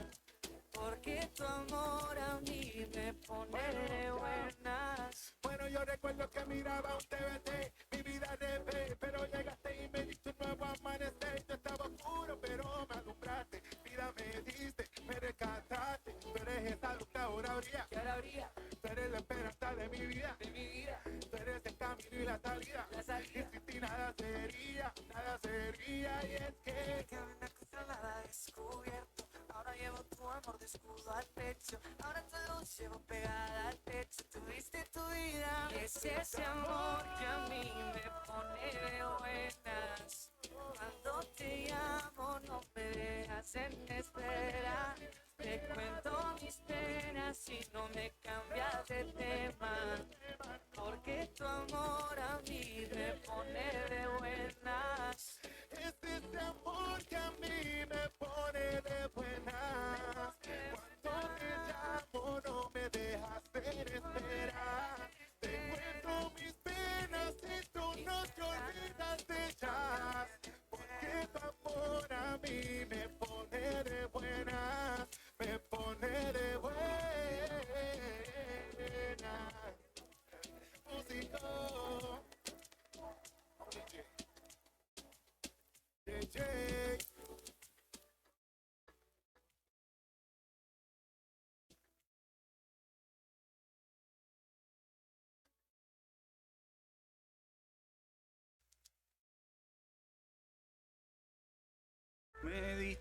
D: Porque tu amor a mí me pone de buenas.
C: Bueno, yo recuerdo que miraba un TVT, mi vida de fe, pero llegaste y me diste un nuevo amanecer. Yo estaba oscuro, pero me alumbraste, vida me diste, me rescataste. Tú eres esa luz que ahora brilla,
D: Que ahora brilla
C: tú eres la esperanza de mi vida,
D: de mi vida.
C: tú eres el camino y la salida.
D: La salida.
C: Y sin ti nada sería, y es que
D: Que una cosa la he descubierto. Ahora llevo tu amor de escudo al pecho. Ahora todo lo llevo pegada al techo. Tuviste tu vida. Y es ese amor que a mí me pone de buenas. Cuando te llamo no me dejas en espera. Te cuento mis penas y no me cambias de tema. Porque tu amor a mí me pone de buenas.
C: es este amor que a mí me pone de buenas. Cuando te llamo no me dejas en espera. Te cuento mis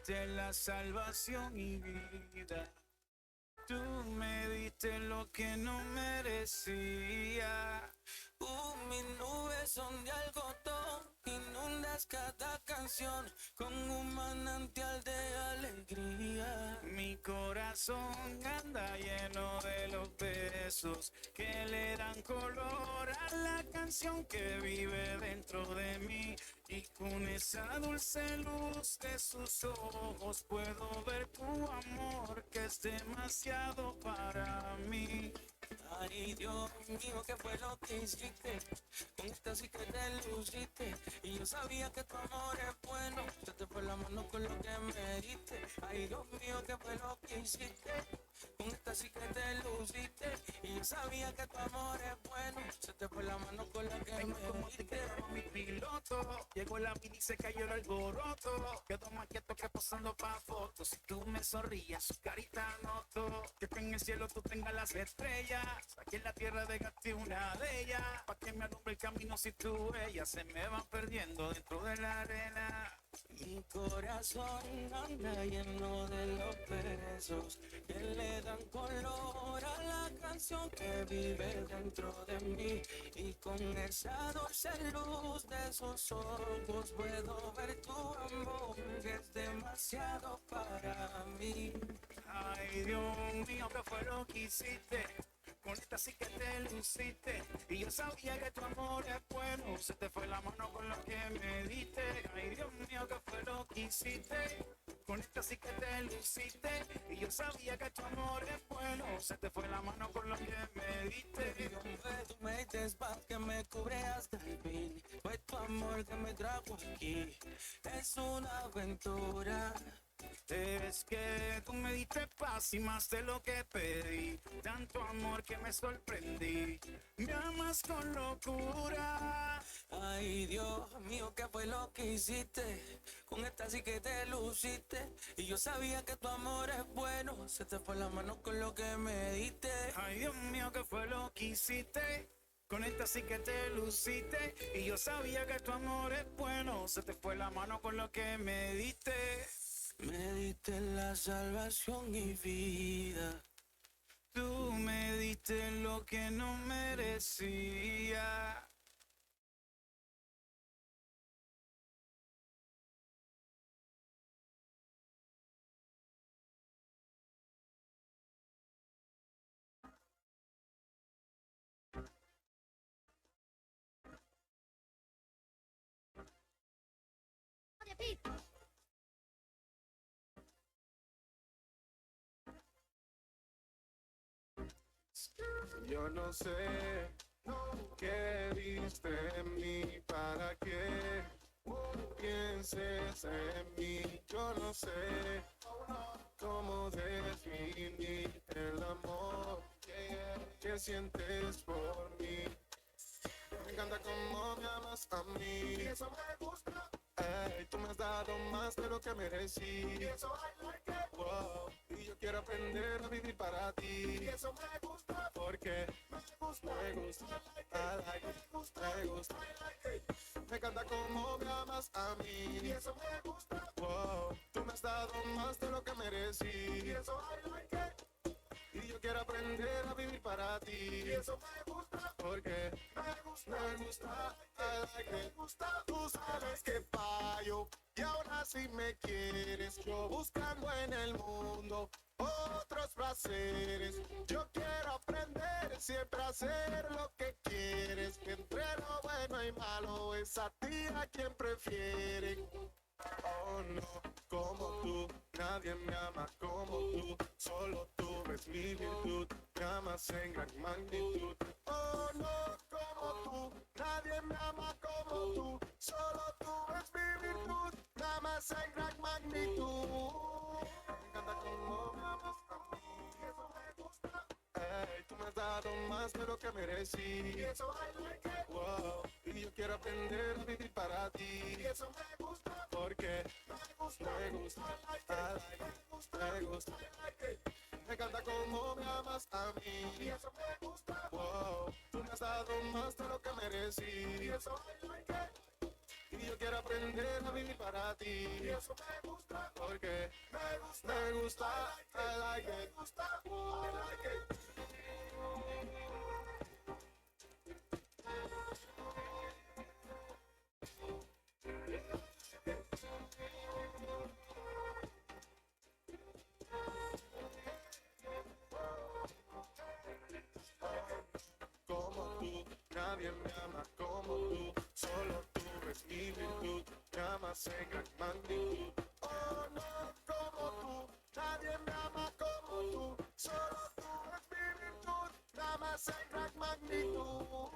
C: diste la salvación y vida. Tú me diste lo que no merecía. Mis nubes son de algodón, inundas cada canción con un manantial de alegría. Mi corazón anda lleno de los besos que le dan color a la canción que vive dentro de mí. Y con esa dulce luz de sus ojos puedo ver tu amor que es demasiado para mí. Ay, Dios mío, ¿qué fue lo que hiciste? Con esta sí que te luciste. Y yo sabía que tu amor es bueno. Se te fue la mano con lo que me diste. Ay, Dios mío, ¿qué fue lo que hiciste? Con esta sí que te luciste. Y yo sabía que tu amor es bueno. Se te fue la mano con lo que me diste. Mi piloto, llegó la mini, se cayó el alboroto. Quedó más quieto que posando pa' fotos. Si tú me sonrías, su carita noto. Que en el cielo tú tengas las estrellas. Aquí en la tierra dejaste una de ellas. Pa' que me alumbre el camino si tú ellas se me van perdiendo dentro de la arena. Mi corazón anda lleno de los besos que le dan color a la canción que vive dentro de mí. Y con esa dulce luz de sus ojos puedo ver tu amor que es demasiado para mí. Ay, Dios mío, ¿qué fue lo que hiciste? Con esta sí que te luciste. Y yo sabía que tu amor es bueno. Se te fue la mano con lo que me diste. Ay, Dios mío, ¿qué fue lo que hiciste? Con esta sí que te luciste. Y yo sabía que tu amor es bueno. Se te fue la mano con lo que me diste. Y hombre, tú me diste pa' que me cubre hasta el fin. Fue tu amor que me trajo aquí. Es una aventura. Es que tú me diste paz y más de lo que pedí. Tanto amor que me sorprendí. Me amas con locura. Ay, Dios mío, ¿qué fue lo que hiciste? Con esta sí que te luciste. Y yo sabía que tu amor es bueno. Se te fue la mano con lo que me diste. Ay, Dios mío, ¿qué fue lo que hiciste? Con esta sí que te luciste. Y yo sabía que tu amor es bueno. Se te fue la mano con lo que me diste. Me diste la salvación y vida. Tú me diste lo que no merecía.
E: Yo no sé qué viste en mí para que pienses en mí. Yo no sé cómo definir el amor que sientes por mí. Me encanta cómo me amas a mí. Y eso me gusta. Ey, tú me has dado más de lo que merecí. Y eso I like it. Wow. Y yo quiero aprender a vivir para ti. Y eso me gusta. Porque me gusta, I like it. Me gusta, I like it. Me encanta cómo me amas a mí. Y eso me gusta. Wow. Tú me has dado más de lo que merecí. Y eso I like it. Y yo quiero aprender a vivir para ti. Y eso me gusta. Porque me gusta, I like it. Tú sabes que fallo y aún así me quieres. Yo buscando en el mundo otros placeres. Yo quiero aprender siempre a hacer lo que quieres. Que entre lo bueno y malo es a ti a quien prefieren. Oh no, como tú, nadie me ama como tú. Solo tú ves mi virtud, me amas en gran magnitud. Oh no, como tú, nadie me ama como tú. Solo tú ves mi virtud, me amas en gran magnitud. Me encanta como me amas a mí, eso me gusta. Ey, tú me has dado más de lo que merecí. Y eso I like it. Wow. Y yo quiero aprender a vivir para ti. Y eso me gusta. Porque me gusta, I like it. Me gusta, I like it. Me encanta cómo me amas a mí. Y eso me gusta. Wow. Tú me has dado más de lo que merecí. Y eso I like it. Y yo quiero aprender a vivir para ti. Y eso me gusta, porque me gusta, I like it, I like it. Como tú, nadie me ama como tú, solo tú eres mi virtud, me amas en gran magnitud. Oh no, como tú, nadie me ama como tú, solo tú eres mi virtud, me amas en gran magnitud.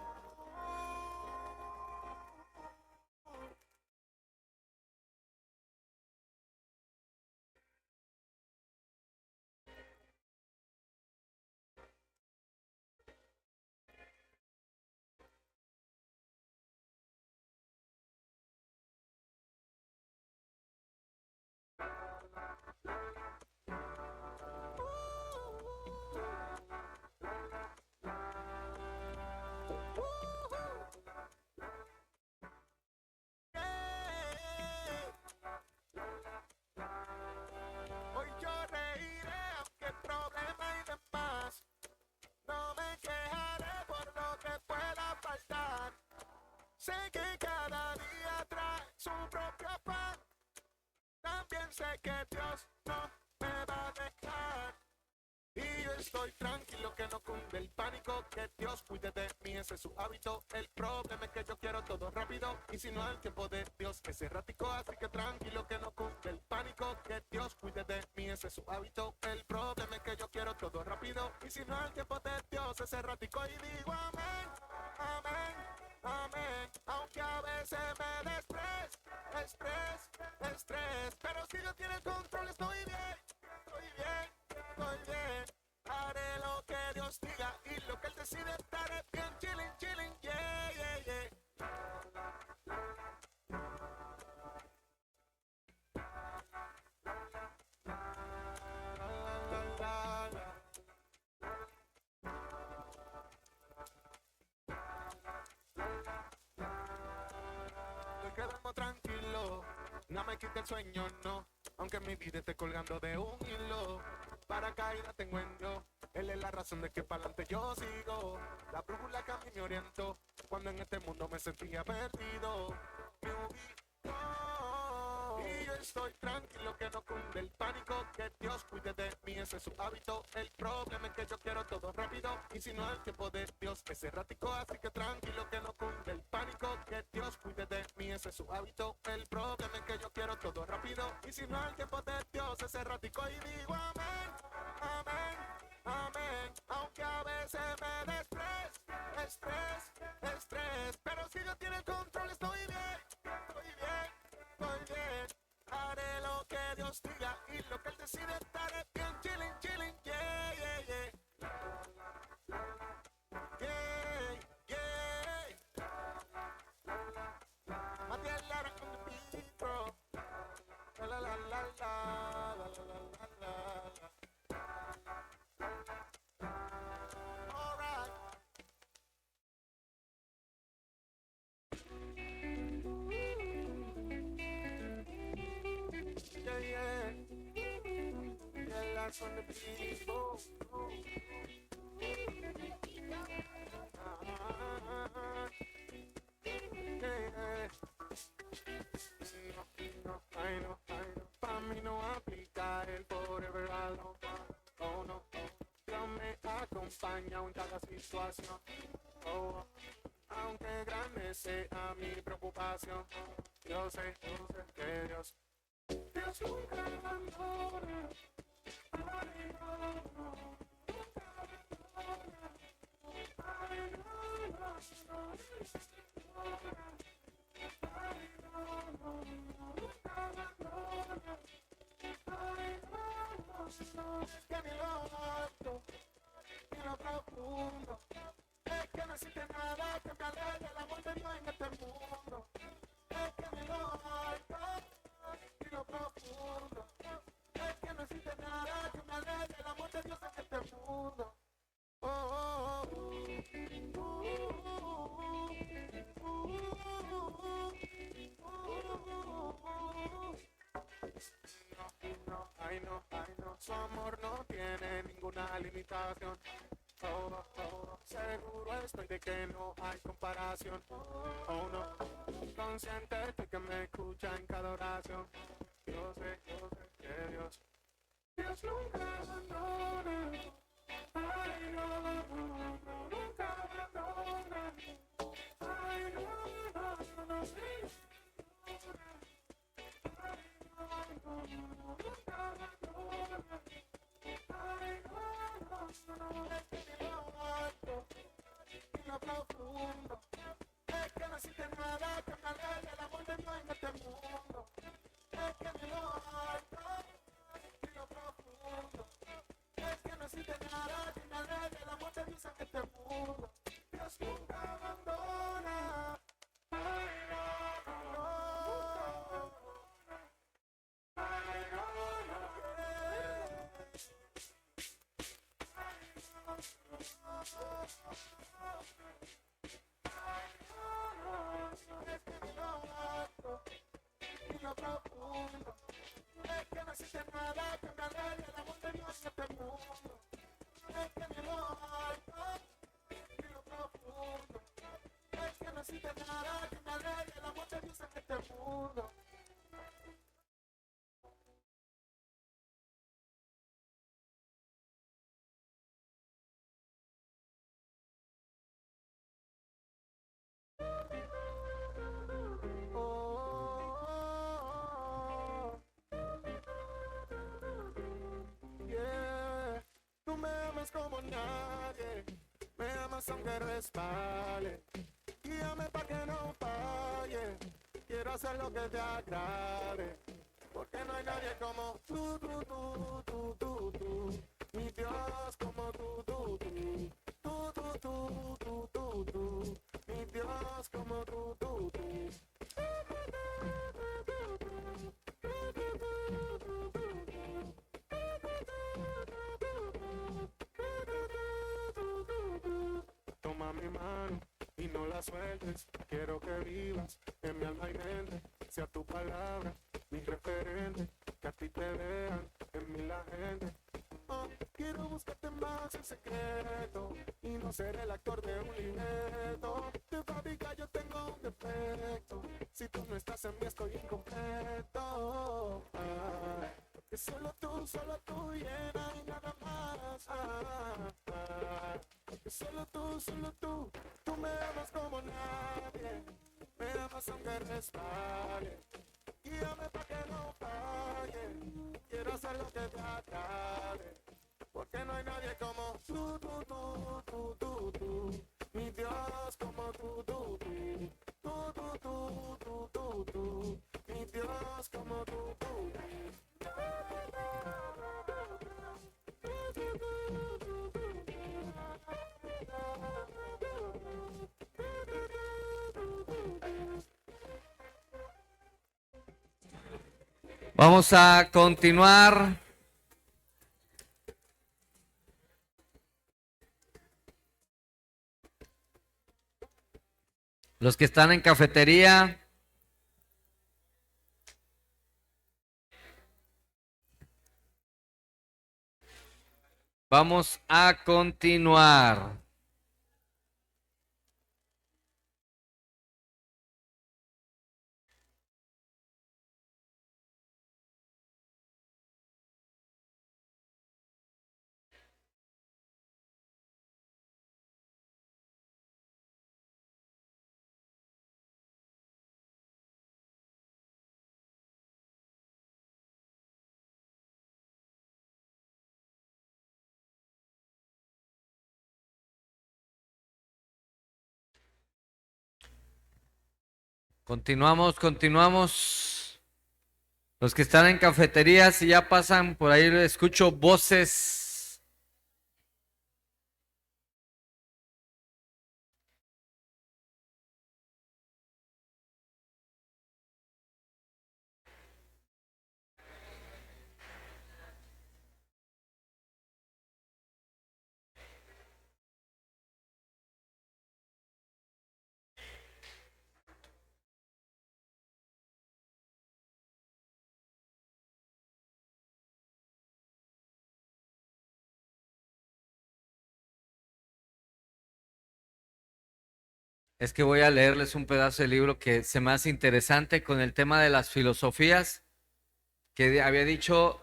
E: Hoy yo reiré aunque problema y demás. No me quejaré por lo que pueda faltar. Sé que cada día trae su propio afán. También sé que Dios no me va a dejar. Y yo estoy tranquilo que no cunde el pánico, que Dios cuide de mí, ese es su hábito. El problema es que yo quiero todo rápido, y si no el tiempo de Dios es errático. Así que tranquilo que no cunde el pánico, que Dios cuide de mí, ese es su hábito. El problema es que yo quiero todo rápido, y si no el tiempo de Dios es errático. Y digo amén, amén, amén, aunque a veces me dé estrés, pero si Dios tiene el control estoy bien, estoy bien, estoy bien. Haré lo que Dios diga y lo que Él decide estaré bien, chilling, chilling, yeah, yeah, yeah. La, la, la. Estoy quedando tranquilo, no me quite el sueño, no. Aunque mi vida esté colgando de un hilo, para caída tengo en Dios. Él es la razón de que pa'lante yo sigo. La brújula que a mí me orientó cuando en este mundo me sentía perdido. Me ubicó. Y yo estoy tranquilo que no cunde el pánico, que Dios cuide de mí, ese es su hábito. El problema es que yo quiero todo rápido, y si no el tiempo de Dios es errático. Así que tranquilo que no cunde el pánico, que Dios cuide de mí, ese es su hábito. El problema es que yo quiero todo rápido, y si no el tiempo de Dios es errático. Y digo amén, amén, amén, aunque a veces me dé estrés, pero si Dios tiene el control estoy bien, estoy bien, estoy bien. Haré lo que Dios diga y lo que Él decide estaré bien, chilling, chilling, yeah, yeah, yeah. Yeah, yeah. Matías Lara con the beat, bro. La la la la la la la la la. All right. Yeah, yeah. Yeah, Lars on the beat, bro. Yeah. No, I know. Pa' mí no aplica el forever alone. Oh no, Dios me acompaña en cada situación. Oh, aunque grande sea mi preocupación, yo sé que Dios nunca abandona. Ay, no, nunca abandona. Ay, es que ni lo alto, ni lo profundo, es que no existe nada que me aleje del amor de Dios en este mundo. Es que ni lo alto, ni lo profundo, es que no existe nada que me aleje del amor de Su amor no tiene ninguna limitación. Seguro estoy de que no hay comparación. Oh no, consciente de que me escucha en cada oración. Yo sé que Dios nunca abandona. Ay, no, nunca abandona. Ay, no, nunca abandona. En lo profundo, es que no existe nada que me aleje el amor de Dios en este mundo. Es que en lo alto, en lo profundo, es que no existe nada que me aleje el amor de Dios en este mundo. Dios nunca abandona. Ay, no, no, ay, no, en lo profundo, es que no existe nada que me aleje el amor de Dios en este mundo. Es que en lo alto, en lo profundo, es que no existe nada que me aleje el amor de Dios en este mundo. Oh, yeah. Tú me amas como nadie, me amas aunque resbale. Guíame pa' que no falle, quiero hacer lo que te agrade. Porque no hay nadie como tú. Mi Dios como tú. Tú. Mi Dios como tú. Toma mi mano y no la sueltes. Quiero que vivas en mi alma y mente. Sea tu palabra mi referente. Que a ti te vean en mí la gente. Oh, quiero buscarte más en secreto y no ser el actor de un libreto. De fábrica yo tengo un defecto. Si tú no estás en mí estoy incompleto. Que solo tú llena y nada más. Que solo tú me amas como nadie. Me amas aunque resbale. Guíame pa' que no falle. Quiero hacer lo que te agrade. Porque no hay nadie como tú. Mi Dios como tú. Tú. Mi Dios como tú.
A: Vamos a continuar. Los que están en cafetería, vamos a continuar. Continuamos. Los que están en cafetería, si ya pasan por ahí, escucho voces. Es que voy a leerles un pedazo del libro que se me hace interesante con el tema de las filosofías, que había dicho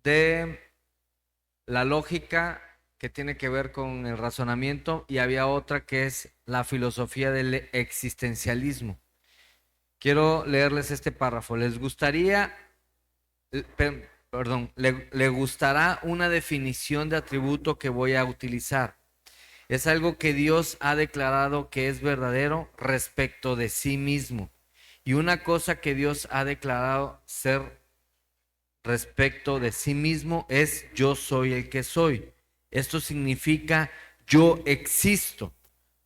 A: de la lógica que tiene que ver con el razonamiento y había otra que es la filosofía del existencialismo. Quiero leerles este párrafo. ¿Les gustaría, perdón, le gustará una definición de atributo que voy a utilizar? Es algo que Dios ha declarado que es verdadero respecto de sí mismo. Y una cosa que Dios ha declarado ser respecto de sí mismo es yo soy el que soy. Esto significa yo existo,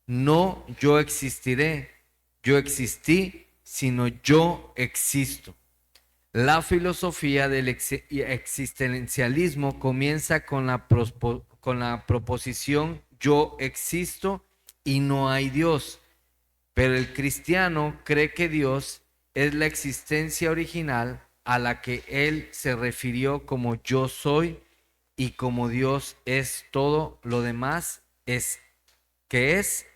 A: no yo existiré, yo existí, sino yo existo. La filosofía del existencialismo comienza con la proposición yo existo y no hay Dios, pero el cristiano cree que Dios es la existencia original a la que él se refirió como yo soy, y como Dios es todo lo demás es que es.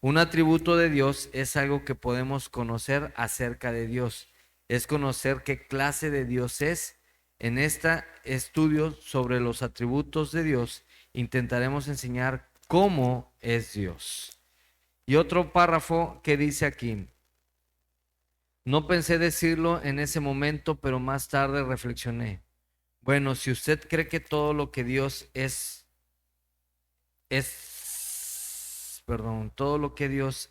A: Un atributo de Dios es algo que podemos conocer acerca de Dios. Es conocer qué clase de Dios es. En este estudio sobre los atributos de Dios intentaremos enseñar cómo es Dios. Y otro párrafo que dice aquí: no pensé decirlo en ese momento, pero más tarde reflexioné. Bueno, si usted cree que todo lo que Dios todo lo que Dios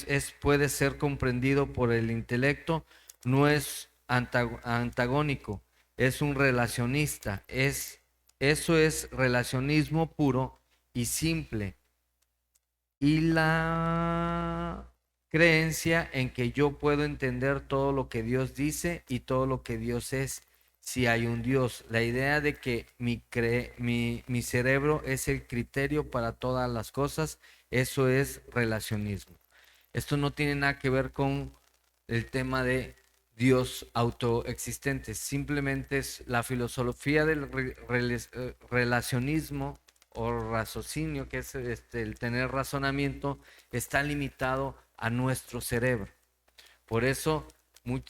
A: es puede ser comprendido por el intelecto, no es antagónico, es un relacionista, eso es relacionismo puro y simple. Y la creencia en que yo puedo entender todo lo que Dios dice y todo lo que Dios es, si hay un Dios. La idea de que mi cerebro es el criterio para todas las cosas, eso es relacionismo. Esto no tiene nada que ver con el tema de Dios autoexistente, simplemente es la filosofía del relacionismo o raciocinio, que es el tener razonamiento, está limitado a nuestro cerebro. Por eso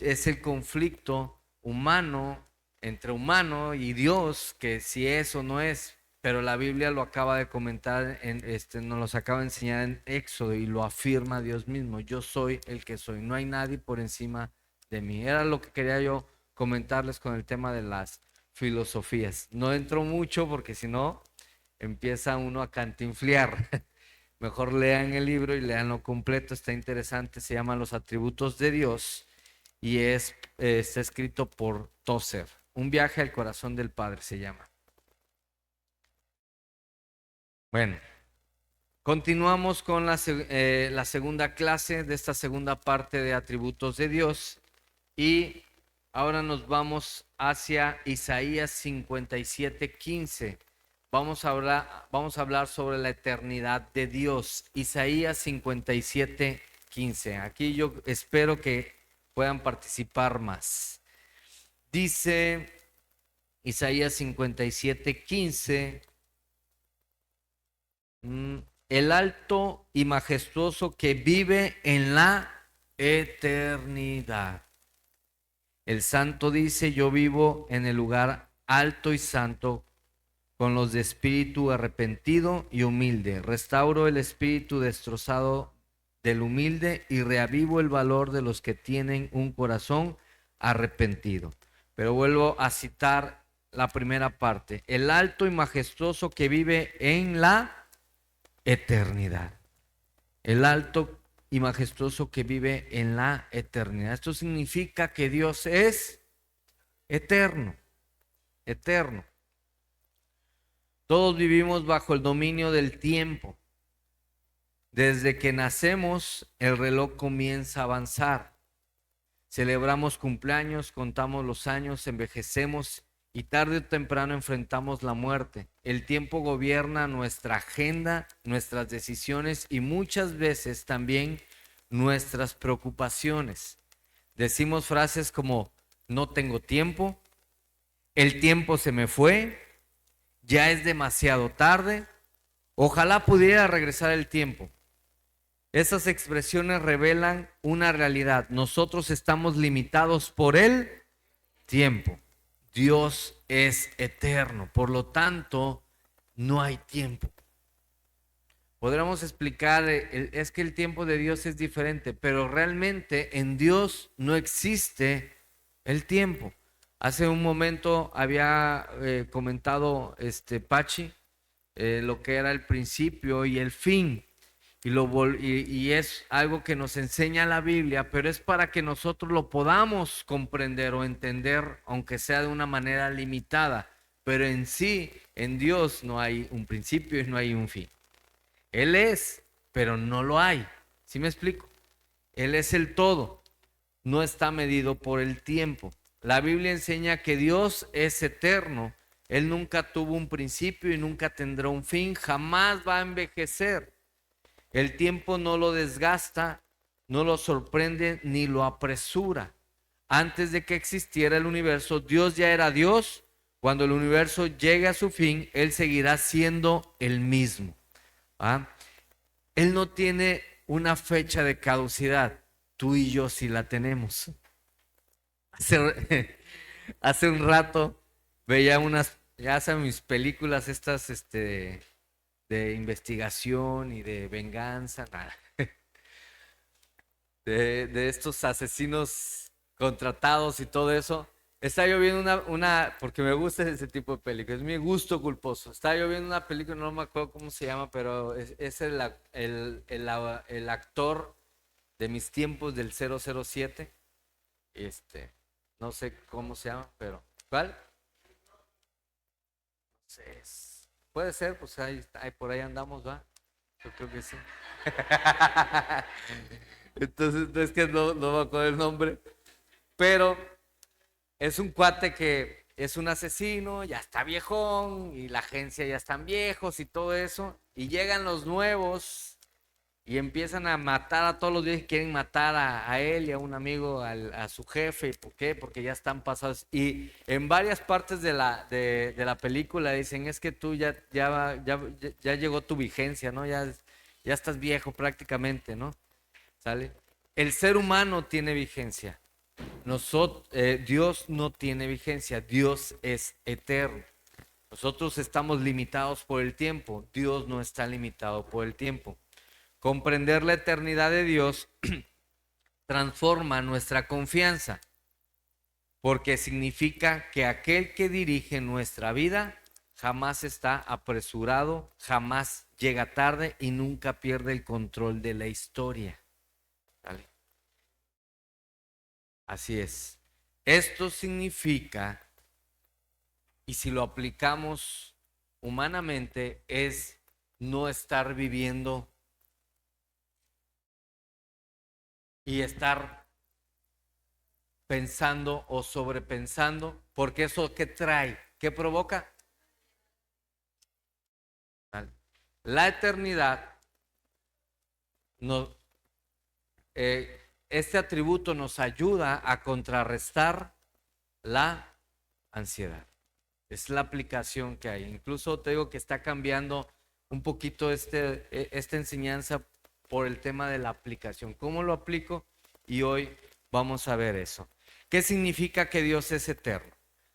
A: es el conflicto humano entre humano y Dios, que si es o no es, pero la Biblia lo acaba de comentar, nos los acaba de enseñar en Éxodo y lo afirma Dios mismo: yo soy el que soy, no hay nadie por encima de mí. Era lo que quería yo comentarles con el tema de las filosofías. No entro mucho porque si no empieza uno a cantinflear. Mejor lean el libro y leanlo completo, está interesante, se llama Los atributos de Dios y está escrito por Tozer. Un viaje al corazón del Padre se llama. Bueno, continuamos con la segunda clase de esta segunda parte de atributos de Dios y ahora nos vamos hacia Isaías 57:15. Vamos a hablar sobre la eternidad de Dios. Isaías 57:15. Aquí yo espero que puedan participar más. Dice Isaías 57:15. El alto y majestuoso que vive en la eternidad. El santo dice: yo vivo en el lugar alto y santo, con los de espíritu arrepentido y humilde. Restauro el espíritu destrozado del humilde y reavivo el valor de los que tienen un corazón arrepentido. Pero vuelvo a citar la primera parte: el alto y majestuoso que vive en la eternidad. El alto y majestuoso que vive en la eternidad. Esto significa que Dios es eterno, eterno. Todos vivimos bajo el dominio del tiempo. Desde que nacemos, el reloj comienza a avanzar. Celebramos cumpleaños, contamos los años, envejecemos y tarde o temprano enfrentamos la muerte. El tiempo gobierna nuestra agenda, nuestras decisiones y muchas veces también nuestras preocupaciones. Decimos frases como: no tengo tiempo, el tiempo se me fue, ya es demasiado tarde, Ojalá pudiera regresar el tiempo. Esas expresiones revelan una realidad. Nosotros estamos limitados por el tiempo. Dios es eterno, por lo tanto, no hay tiempo. Podríamos explicar, es que el tiempo de Dios es diferente, pero realmente en Dios no existe el tiempo. Hace un momento había comentado Pachi lo que era el principio y el fin. Y es algo que nos enseña la Biblia, pero es para que nosotros lo podamos comprender o entender, aunque sea de una manera limitada. Pero en sí, en Dios no hay un principio y no hay un fin. Él es, pero no lo hay. ¿Sí me explico? Él es el todo, no está medido por el tiempo. La Biblia enseña que Dios es eterno. Él nunca tuvo un principio y nunca tendrá un fin, jamás va a envejecer. El tiempo no lo desgasta, no lo sorprende ni lo apresura. Antes de que existiera el universo, Dios ya era Dios. Cuando el universo llegue a su fin, Él seguirá siendo el mismo. ¿Ah? Él no tiene una fecha de caducidad. Tú y yo sí la tenemos. Hace un rato veía unas, ya saben, mis películas estas, de investigación y de venganza, nada. De estos asesinos contratados y todo eso. Estaba yo viendo porque me gusta ese tipo de películas, es mi gusto culposo. Estaba yo viendo una película, no me acuerdo cómo se llama, pero es el actor de mis tiempos del 007. No sé cómo se llama, pero ¿cuál? No sé, puede ser, pues ahí, por ahí andamos, ¿va? Yo creo que sí. Entonces, no es que no me acuerdo el nombre, pero es un cuate que es un asesino, ya está viejón, y la agencia ya están viejos y todo eso, y llegan los nuevos y empiezan a matar a todos los viejos que quieren matar a él y a un amigo, a su jefe. ¿Y por qué? Porque ya están pasados. Y en varias partes de la película dicen, es que tú ya llegó tu vigencia, ¿no? Ya estás viejo prácticamente, ¿no? ¿Sale? El ser humano tiene vigencia. Dios no tiene vigencia. Dios es eterno. Nosotros estamos limitados por el tiempo. Dios no está limitado por el tiempo. Comprender la eternidad de Dios transforma nuestra confianza, porque significa que aquel que dirige nuestra vida jamás está apresurado, jamás llega tarde y nunca pierde el control de la historia. ¿Vale? Así es. Esto significa, y si lo aplicamos humanamente, es no estar viviendo y estar pensando o sobrepensando, porque eso ¿qué trae? ¿Qué provoca? La eternidad, este atributo nos ayuda a contrarrestar la ansiedad. Es la aplicación que hay. Incluso te digo que está cambiando un poquito esta enseñanza por el tema de la aplicación. ¿Cómo lo aplico? Y hoy vamos a ver eso. ¿Qué significa que Dios es eterno?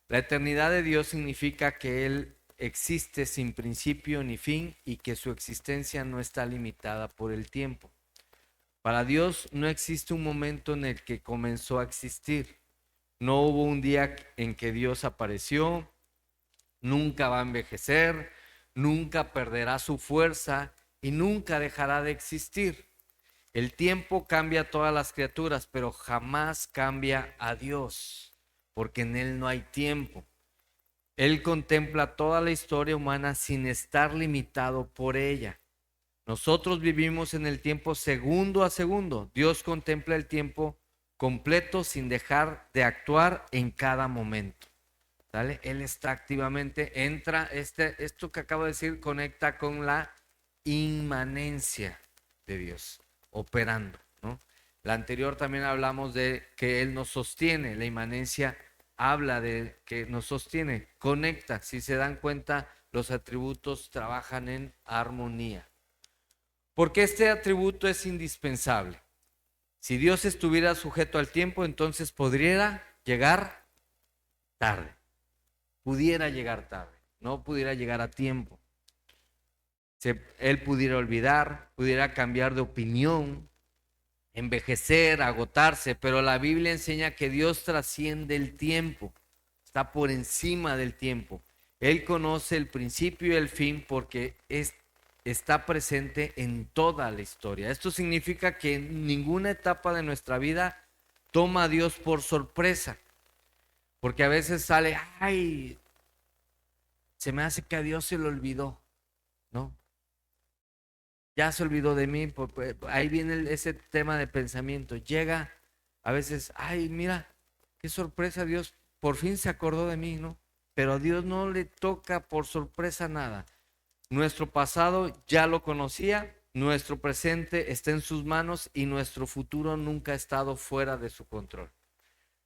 A: La eternidad de Dios significa que Él existe sin principio ni fin y que su existencia no está limitada por el tiempo. Para Dios no existe un momento en el que comenzó a existir. No hubo un día en que Dios apareció, nunca va a envejecer, nunca perderá su fuerza y nunca dejará de existir. El tiempo cambia a todas las criaturas, pero jamás cambia a Dios, porque en Él no hay tiempo. Él contempla toda la historia humana sin estar limitado por ella. Nosotros vivimos en el tiempo segundo a segundo. Dios contempla el tiempo completo sin dejar de actuar en cada momento. ¿Sale? Él está activamente, entra, esto que acabo de decir conecta con la inmanencia de Dios, operando, ¿no? La anterior también hablamos de que Él nos sostiene, la inmanencia habla de que nos sostiene, conecta, si se dan cuenta, los atributos trabajan en armonía. Porque este atributo es indispensable. Si Dios estuviera sujeto al tiempo, entonces podría llegar tarde. Pudiera llegar tarde, no pudiera llegar a tiempo. Él pudiera olvidar, pudiera cambiar de opinión, envejecer, agotarse, pero la Biblia enseña que Dios trasciende el tiempo, está por encima del tiempo. Él conoce el principio y el fin porque está presente en toda la historia. Esto significa que en ninguna etapa de nuestra vida toma a Dios por sorpresa, porque a veces sale, ay, se me hace que a Dios se le olvidó, ¿no? Ya se olvidó de mí, ahí viene ese tema de pensamiento. Llega a veces, ay, mira, qué sorpresa, Dios por fin se acordó de mí, ¿no? Pero a Dios no le toca por sorpresa nada. Nuestro pasado ya lo conocía, nuestro presente está en sus manos y nuestro futuro nunca ha estado fuera de su control.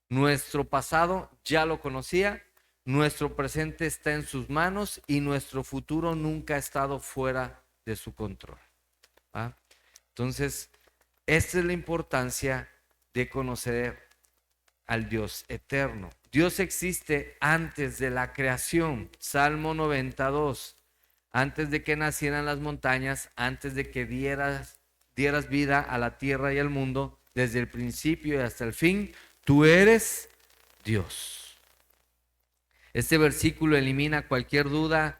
A: Nuestro pasado ya lo conocía, nuestro presente está en sus manos y nuestro futuro nunca ha estado fuera de su control. ¿Ah? Entonces, esta es la importancia de conocer al Dios eterno. Dios existe antes de la creación. Salmo 92. Antes de que nacieran las montañas, antes de que dieras vida a la tierra y al mundo, desde el principio y hasta el fin, tú eres Dios. Este versículo elimina cualquier duda.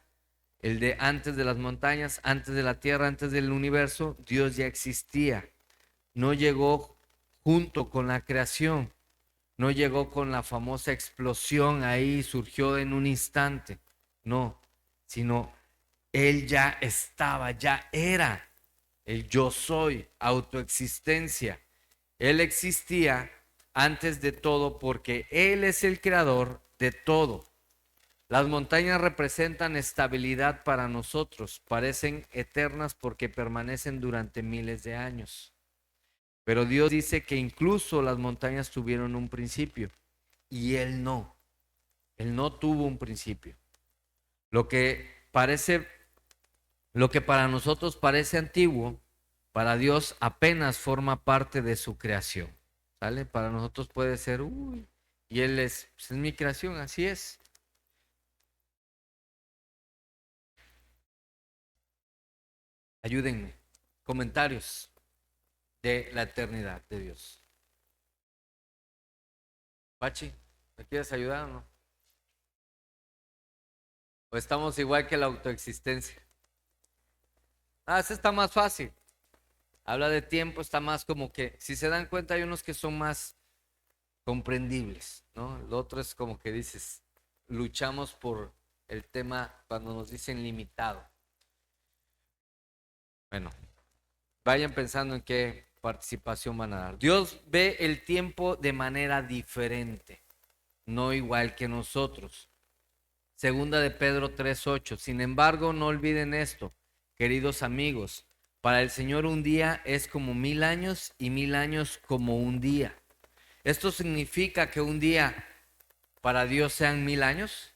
A: El de antes de las montañas, antes de la tierra, antes del universo, Dios ya existía. No llegó junto con la creación. No llegó con la famosa explosión ahí, surgió en un instante. No, sino Él ya estaba, ya era el yo soy, autoexistencia. Él existía antes de todo porque Él es el creador de todo. Las montañas representan estabilidad para nosotros, parecen eternas porque permanecen durante miles de años. Pero Dios dice que incluso las montañas tuvieron un principio y Él no tuvo un principio. Lo que para nosotros parece antiguo, para Dios apenas forma parte de su creación. ¿Sale? Para nosotros puede ser, uy, y Él es mi creación, así es. Ayúdenme. Comentarios de la eternidad de Dios. Pachi, ¿me quieres ayudar o no? ¿O estamos igual que la autoexistencia? Ese está más fácil. Habla de tiempo, está más como que, si se dan cuenta, hay unos que son más comprendibles, ¿no? El otro es como que dices, luchamos por el tema cuando nos dicen limitado. Bueno, vayan pensando en qué participación van a dar. Dios ve el tiempo de manera diferente, no igual que nosotros. Segunda de Pedro 3:8. Sin embargo, no olviden esto, queridos amigos. Para el Señor un día es como 1000 años y 1000 años como un día. ¿Esto significa que un día para Dios sean 1000 años?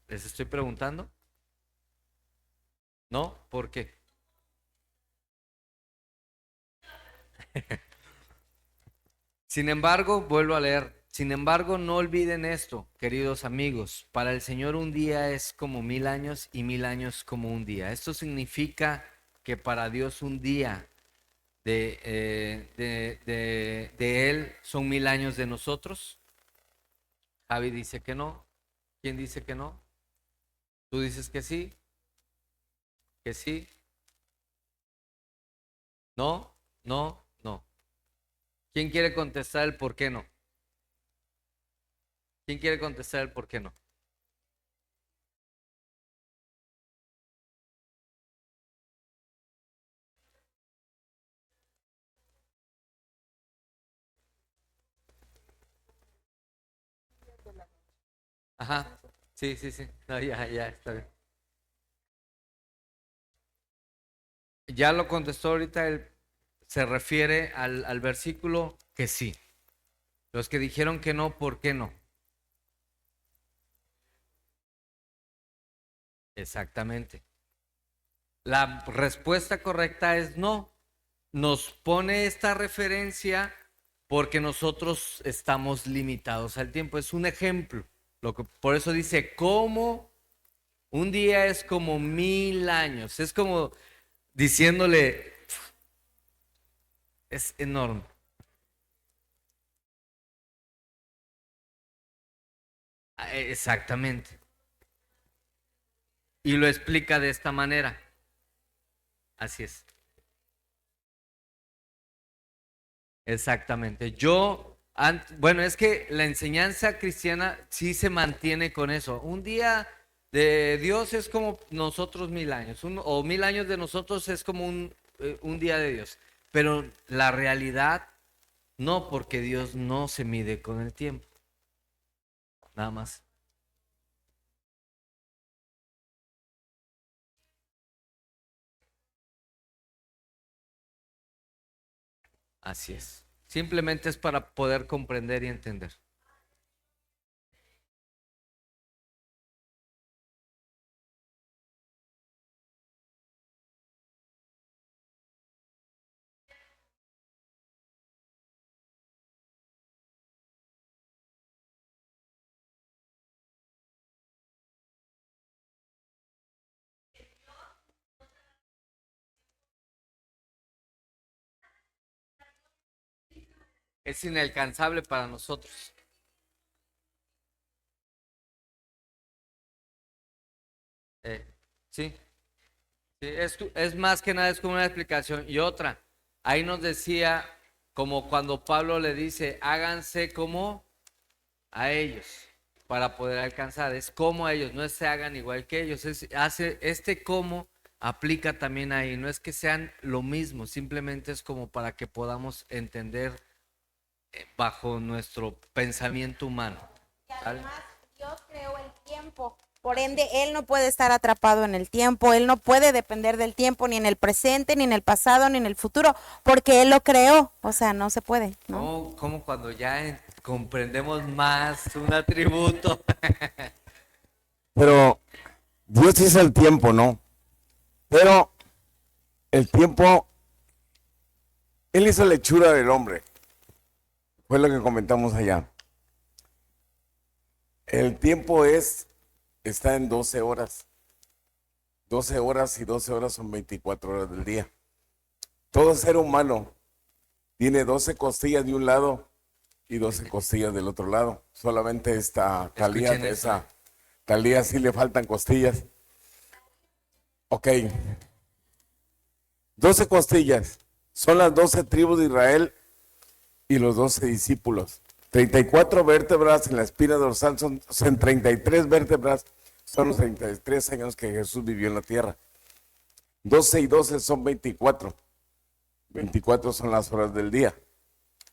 A: Les estoy preguntando. ¿No? ¿Por qué? Sin embargo, vuelvo a leer. Sin embargo, no olviden esto, queridos amigos. Para el Señor un día es como 1000 años y 1000 años como un día. Esto significa que para Dios un día de Él son 1000 años de nosotros. Javi dice que no. ¿Quién dice que no? ¿Tú dices que sí? ¿Que sí? ¿No? ¿No? ¿No? ¿Quién quiere contestar el por qué no? ¿Quién quiere contestar el por qué no? Ajá. Sí, sí, sí. No, ya, está bien. Ya lo contestó ahorita, él se refiere al versículo que sí. Los que dijeron que no, ¿por qué no? Exactamente. La respuesta correcta es no. Nos pone esta referencia porque nosotros estamos limitados al tiempo. Es un ejemplo. Por eso dice, como un día es como 1000 años. Es como diciéndole, es enorme. Exactamente. Y lo explica de esta manera. Así es. Exactamente. Bueno, es que la enseñanza cristiana sí se mantiene con eso. Un día de Dios es como nosotros 1000 años, o 1000 años de nosotros es como un día de Dios. Pero la realidad no, porque Dios no se mide con el tiempo. Nada más. Así es. Simplemente es para poder comprender y entender. Es inalcanzable para nosotros. Eh, sí. Sí, es más que nada, es como una explicación. Y otra, ahí nos decía, como cuando Pablo le dice, háganse como a ellos para poder alcanzar. Es como a ellos, no es se hagan igual que ellos. Este como aplica también ahí. No es que sean lo mismo, simplemente es como para que podamos entender bajo nuestro pensamiento humano.
F: Y
A: ¿Sale?
F: además Dios creó el tiempo. Por ende, Él no puede estar atrapado en el tiempo, Él no puede depender del tiempo ni en el presente, ni en el pasado, ni en el futuro, porque Él lo creó. O sea, no se puede, ¿no?
A: Como cuando ya comprendemos más un atributo.
G: Pero Dios hizo el tiempo, ¿no? Pero el tiempo, Él hizo la hechura del hombre. Fue lo que comentamos allá. El tiempo está en 12 horas. 12 horas y 12 horas son 24 horas del día. Todo ser humano tiene 12 costillas de un lado y 12 costillas del otro lado. Solamente esta Talía,
A: Escuchen eso.
G: esa Talía sí le faltan costillas. Ok. 12 costillas. Son las 12 tribus de Israel y los 12 discípulos. 34 vértebras en la espina dorsal son 33 vértebras. Son los 33 años que Jesús vivió en la tierra. 12 y 12 son 24. 24 son las horas del día.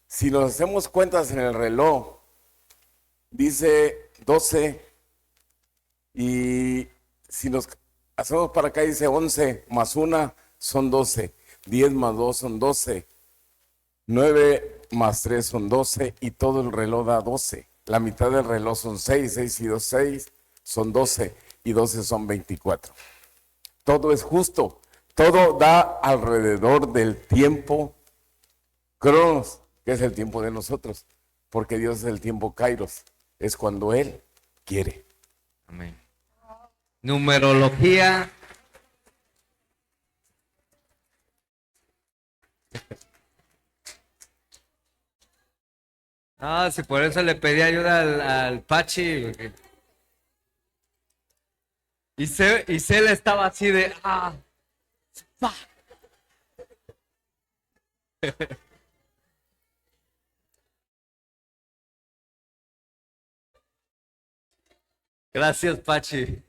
G: Si nos hacemos cuentas en el reloj, dice 12 y si nos hacemos para acá dice 11 más 1 son 12. 10 más 2 son 12. 9 más 3 son 12 y todo el reloj da 12. La mitad del reloj son 6, 6 y 2, 6 son 12 y 12 son 24. Todo es justo, todo da alrededor del tiempo Cronos, que es el tiempo de nosotros, porque Dios es el tiempo Kairos, es cuando Él quiere.
A: Amén. Numerología. Ah, si por eso le pedí ayuda al Pachi. Y Cela estaba así de. Pa. Gracias, Pachi.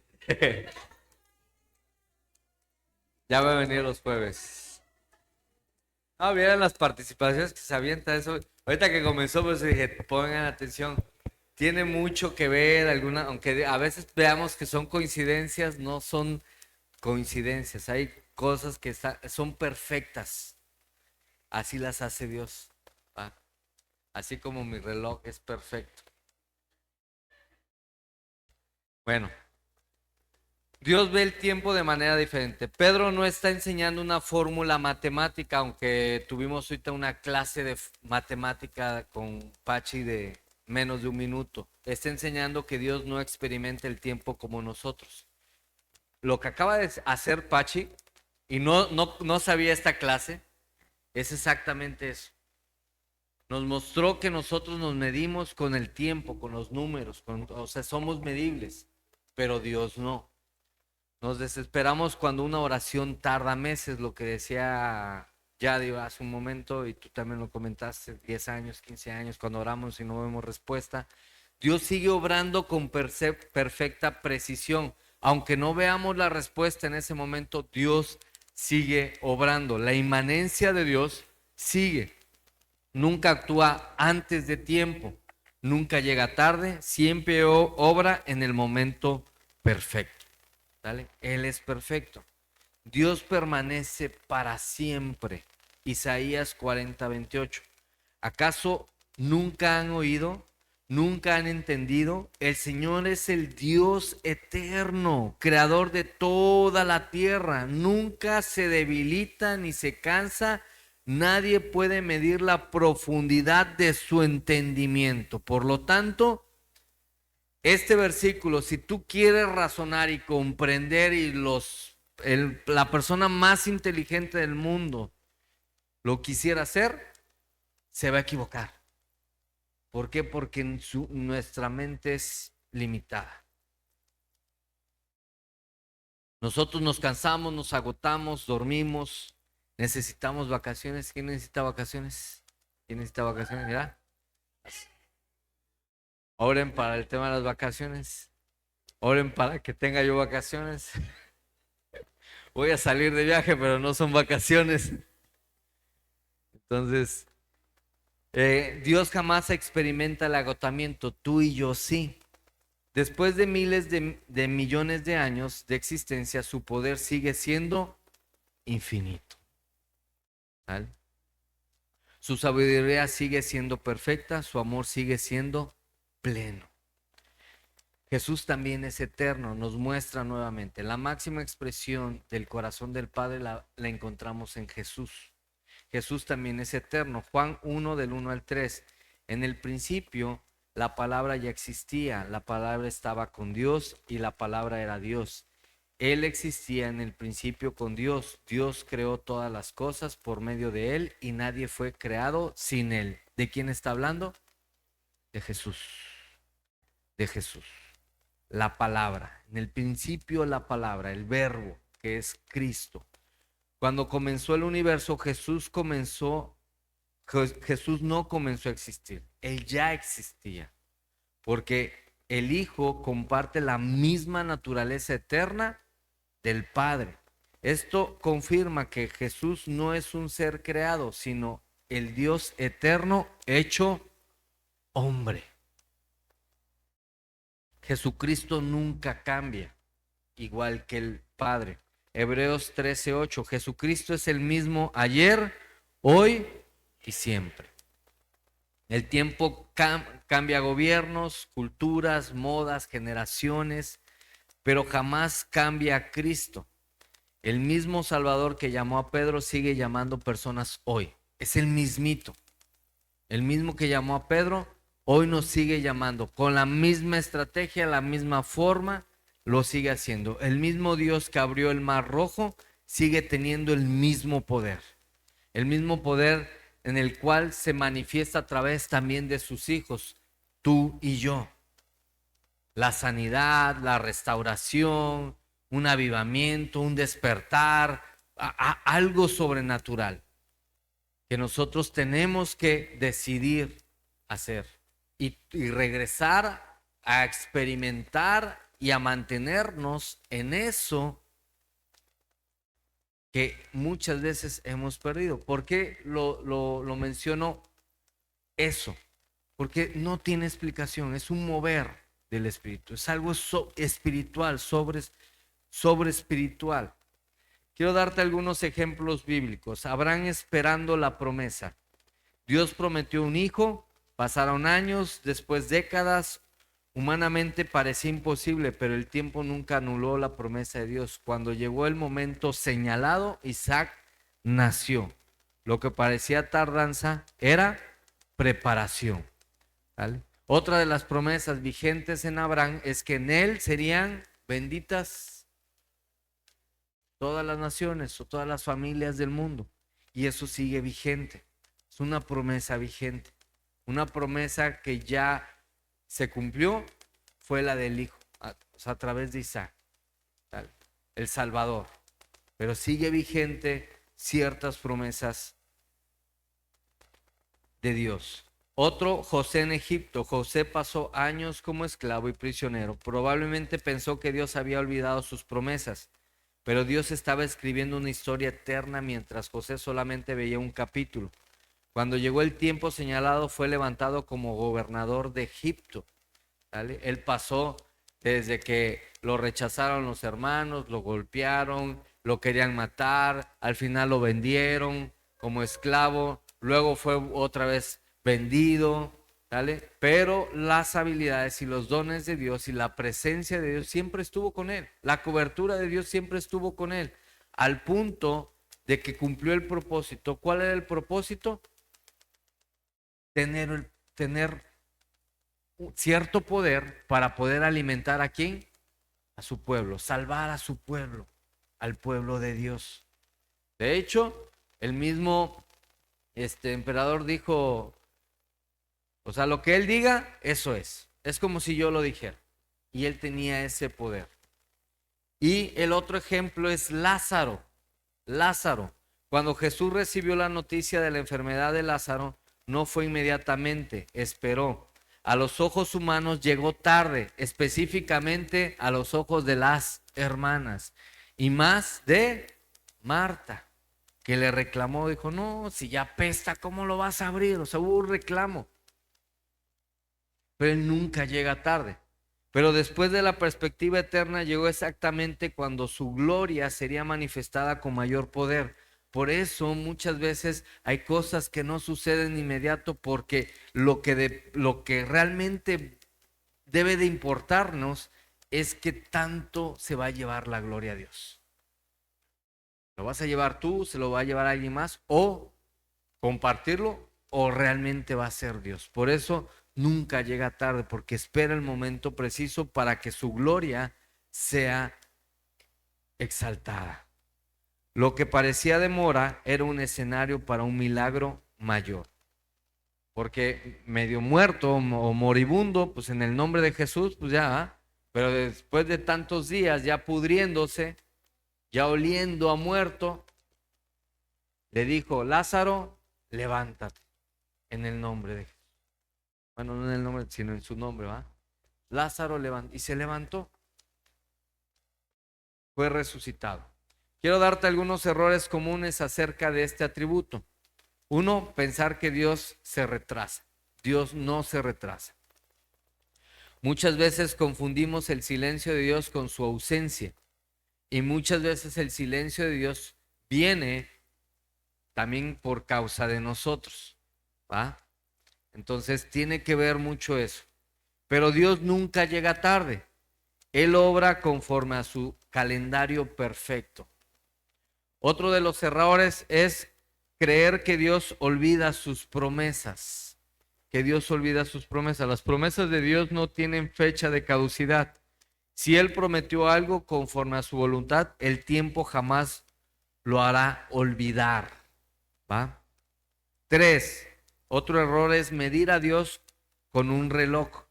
A: Ya va a venir los jueves. Ah, vieron las participaciones que se avienta eso. Ahorita que comenzó, pues dije, pongan atención. Tiene mucho que ver, aunque a veces veamos que son coincidencias, no son coincidencias. Hay cosas que son perfectas. Así las hace Dios. ¿Va? Así como mi reloj es perfecto. Bueno, Dios ve el tiempo de manera diferente. Pedro no está enseñando una fórmula matemática, aunque tuvimos ahorita una clase de matemática con Pachi de menos de un minuto. Está enseñando que Dios no experimenta el tiempo como nosotros. Lo que acaba de hacer Pachi, y no sabía esta clase, es exactamente eso. Nos mostró que nosotros nos medimos con el tiempo, con los números, o sea, somos medibles, pero Dios no. Nos desesperamos cuando una oración tarda meses, lo que decía Yadi hace un momento, y tú también lo comentaste, 10 años, 15 años, cuando oramos y no vemos respuesta. Dios sigue obrando con perfecta precisión. Aunque no veamos la respuesta en ese momento, Dios sigue obrando. La inmanencia de Dios sigue. Nunca actúa antes de tiempo, nunca llega tarde, siempre obra en el momento perfecto. ¿Vale? Él es perfecto. Dios permanece para siempre. Isaías 40:28. ¿Acaso nunca han oído? ¿Nunca han entendido? El Señor es el Dios eterno, creador de toda la tierra. Nunca se debilita ni se cansa. Nadie puede medir la profundidad de su entendimiento. Por lo tanto, este versículo, si tú quieres razonar y comprender y la persona más inteligente del mundo lo quisiera hacer, se va a equivocar. ¿Por qué? Porque nuestra mente es limitada. Nosotros nos cansamos, nos agotamos, dormimos, necesitamos vacaciones. ¿Quién necesita vacaciones? ¿Quién necesita vacaciones? Mira. Oren para el tema de las vacaciones. Oren para que tenga yo vacaciones. Voy a salir de viaje, pero no son vacaciones. Entonces, Dios jamás experimenta el agotamiento, tú y yo sí. Después de miles de millones de años de existencia, su poder sigue siendo infinito. ¿Vale? Su sabiduría sigue siendo perfecta, su amor sigue siendo pleno. Jesús también es eterno, nos muestra nuevamente. La máxima expresión del corazón del Padre la encontramos en Jesús. Jesús también es eterno. Juan 1 del 1 al 3. En el principio la palabra ya existía, la palabra estaba con Dios y la palabra era Dios. Él existía en el principio con Dios. Dios creó todas las cosas por medio de Él y nadie fue creado sin Él. ¿De quién está hablando? De Jesús. De Jesús. La palabra. En el principio la palabra, el verbo, que es Cristo. Cuando comenzó el universo, Jesús no comenzó a existir. Él ya existía. Porque el Hijo comparte la misma naturaleza eterna del Padre. Esto confirma que Jesús no es un ser creado, sino el Dios eterno hecho hombre. Jesucristo nunca cambia, igual que el Padre. Hebreos 13:8. Jesucristo es el mismo ayer, hoy y siempre. El tiempo cambia gobiernos, culturas, modas, generaciones, pero jamás cambia a Cristo. El mismo Salvador que llamó a Pedro sigue llamando personas hoy. Es el mismito. El mismo que llamó a Pedro hoy nos sigue llamando con la misma estrategia, la misma forma, lo sigue haciendo. El mismo Dios que abrió el Mar Rojo sigue teniendo el mismo poder. El mismo poder en el cual se manifiesta a través también de sus hijos, tú y yo. La sanidad, la restauración, un avivamiento, un despertar, algo sobrenatural que nosotros tenemos que decidir hacer y regresar a experimentar y a mantenernos en eso que muchas veces hemos perdido. ¿Por qué lo menciono eso? Porque no tiene explicación, es un mover del Espíritu, es algo espiritual, sobre espiritual. Quiero darte algunos ejemplos bíblicos. Abraham esperando la promesa. Dios prometió un hijo, pasaron años, después décadas, Humanamente parecía imposible, pero el tiempo nunca anuló la promesa de Dios. Cuando llegó el momento señalado, Isaac nació. Lo que parecía tardanza era preparación. ¿Vale? Otra de las promesas vigentes en Abraham es que en él serían benditas todas las naciones o todas las familias del mundo. Y eso sigue vigente. Es una promesa vigente. Una promesa que ya se cumplió fue la del Hijo, o sea, a través de Isaac, ¿vale? El Salvador. Pero sigue vigente ciertas promesas de Dios. Otro, José en Egipto. José pasó años como esclavo y prisionero. Probablemente pensó que Dios había olvidado sus promesas, pero Dios estaba escribiendo una historia eterna mientras José solamente veía un capítulo. Cuando llegó el tiempo señalado, fue levantado como gobernador de Egipto, ¿vale? Él pasó desde que lo rechazaron los hermanos, lo golpearon, lo querían matar, al final lo vendieron como esclavo, luego fue otra vez vendido, ¿vale? Pero las habilidades y los dones de Dios y la presencia de Dios siempre estuvo con él. La cobertura de Dios siempre estuvo con él, al punto de que cumplió el propósito. ¿Cuál era el propósito? Tener cierto poder para poder alimentar ¿a quién? A su pueblo, salvar a su pueblo, al pueblo de Dios. De hecho, el mismo emperador dijo, o sea, lo que él diga, eso es. Es como si yo lo dijera. Y él tenía ese poder. Y el otro ejemplo es Lázaro. Lázaro. Cuando Jesús recibió la noticia de la enfermedad de Lázaro, no fue inmediatamente, esperó. A los ojos humanos llegó tarde, específicamente a los ojos de las hermanas. Y más de Marta, que le reclamó, dijo, no, si ya apesta, ¿cómo lo vas a abrir? O sea, hubo un reclamo. Pero él nunca llega tarde. Pero después de la perspectiva eterna llegó exactamente cuando su gloria sería manifestada con mayor poder. Por eso muchas veces hay cosas que no suceden de inmediato porque lo que realmente debe de importarnos es que tanto se va a llevar la gloria a Dios. ¿Lo vas a llevar tú? ¿Se lo va a llevar alguien más? ¿O compartirlo? ¿O realmente va a ser Dios? Por eso nunca llega tarde, porque espera el momento preciso para que su gloria sea exaltada. Lo que parecía demora era un escenario para un milagro mayor. Porque medio muerto o moribundo, pues en el nombre de Jesús, pues ya, pero después de tantos días ya pudriéndose, ya oliendo a muerto, le dijo, Lázaro, levántate en el nombre de Jesús. Bueno, no en el nombre, sino en su nombre, ¿va? Lázaro levantó y se levantó. Fue resucitado. Quiero darte algunos errores comunes acerca de este atributo. Uno, pensar que Dios se retrasa. Dios no se retrasa. Muchas veces confundimos el silencio de Dios con su ausencia. Y muchas veces el silencio de Dios viene también por causa de nosotros, ¿va? Entonces tiene que ver mucho eso. Pero Dios nunca llega tarde. Él obra conforme a su calendario perfecto. Otro de los errores es creer que Dios olvida sus promesas. Que Dios olvida sus promesas. Las promesas de Dios no tienen fecha de caducidad. Si Él prometió algo conforme a su voluntad, el tiempo jamás lo hará olvidar. ¿Va? 3. Otro error es medir a Dios con un reloj.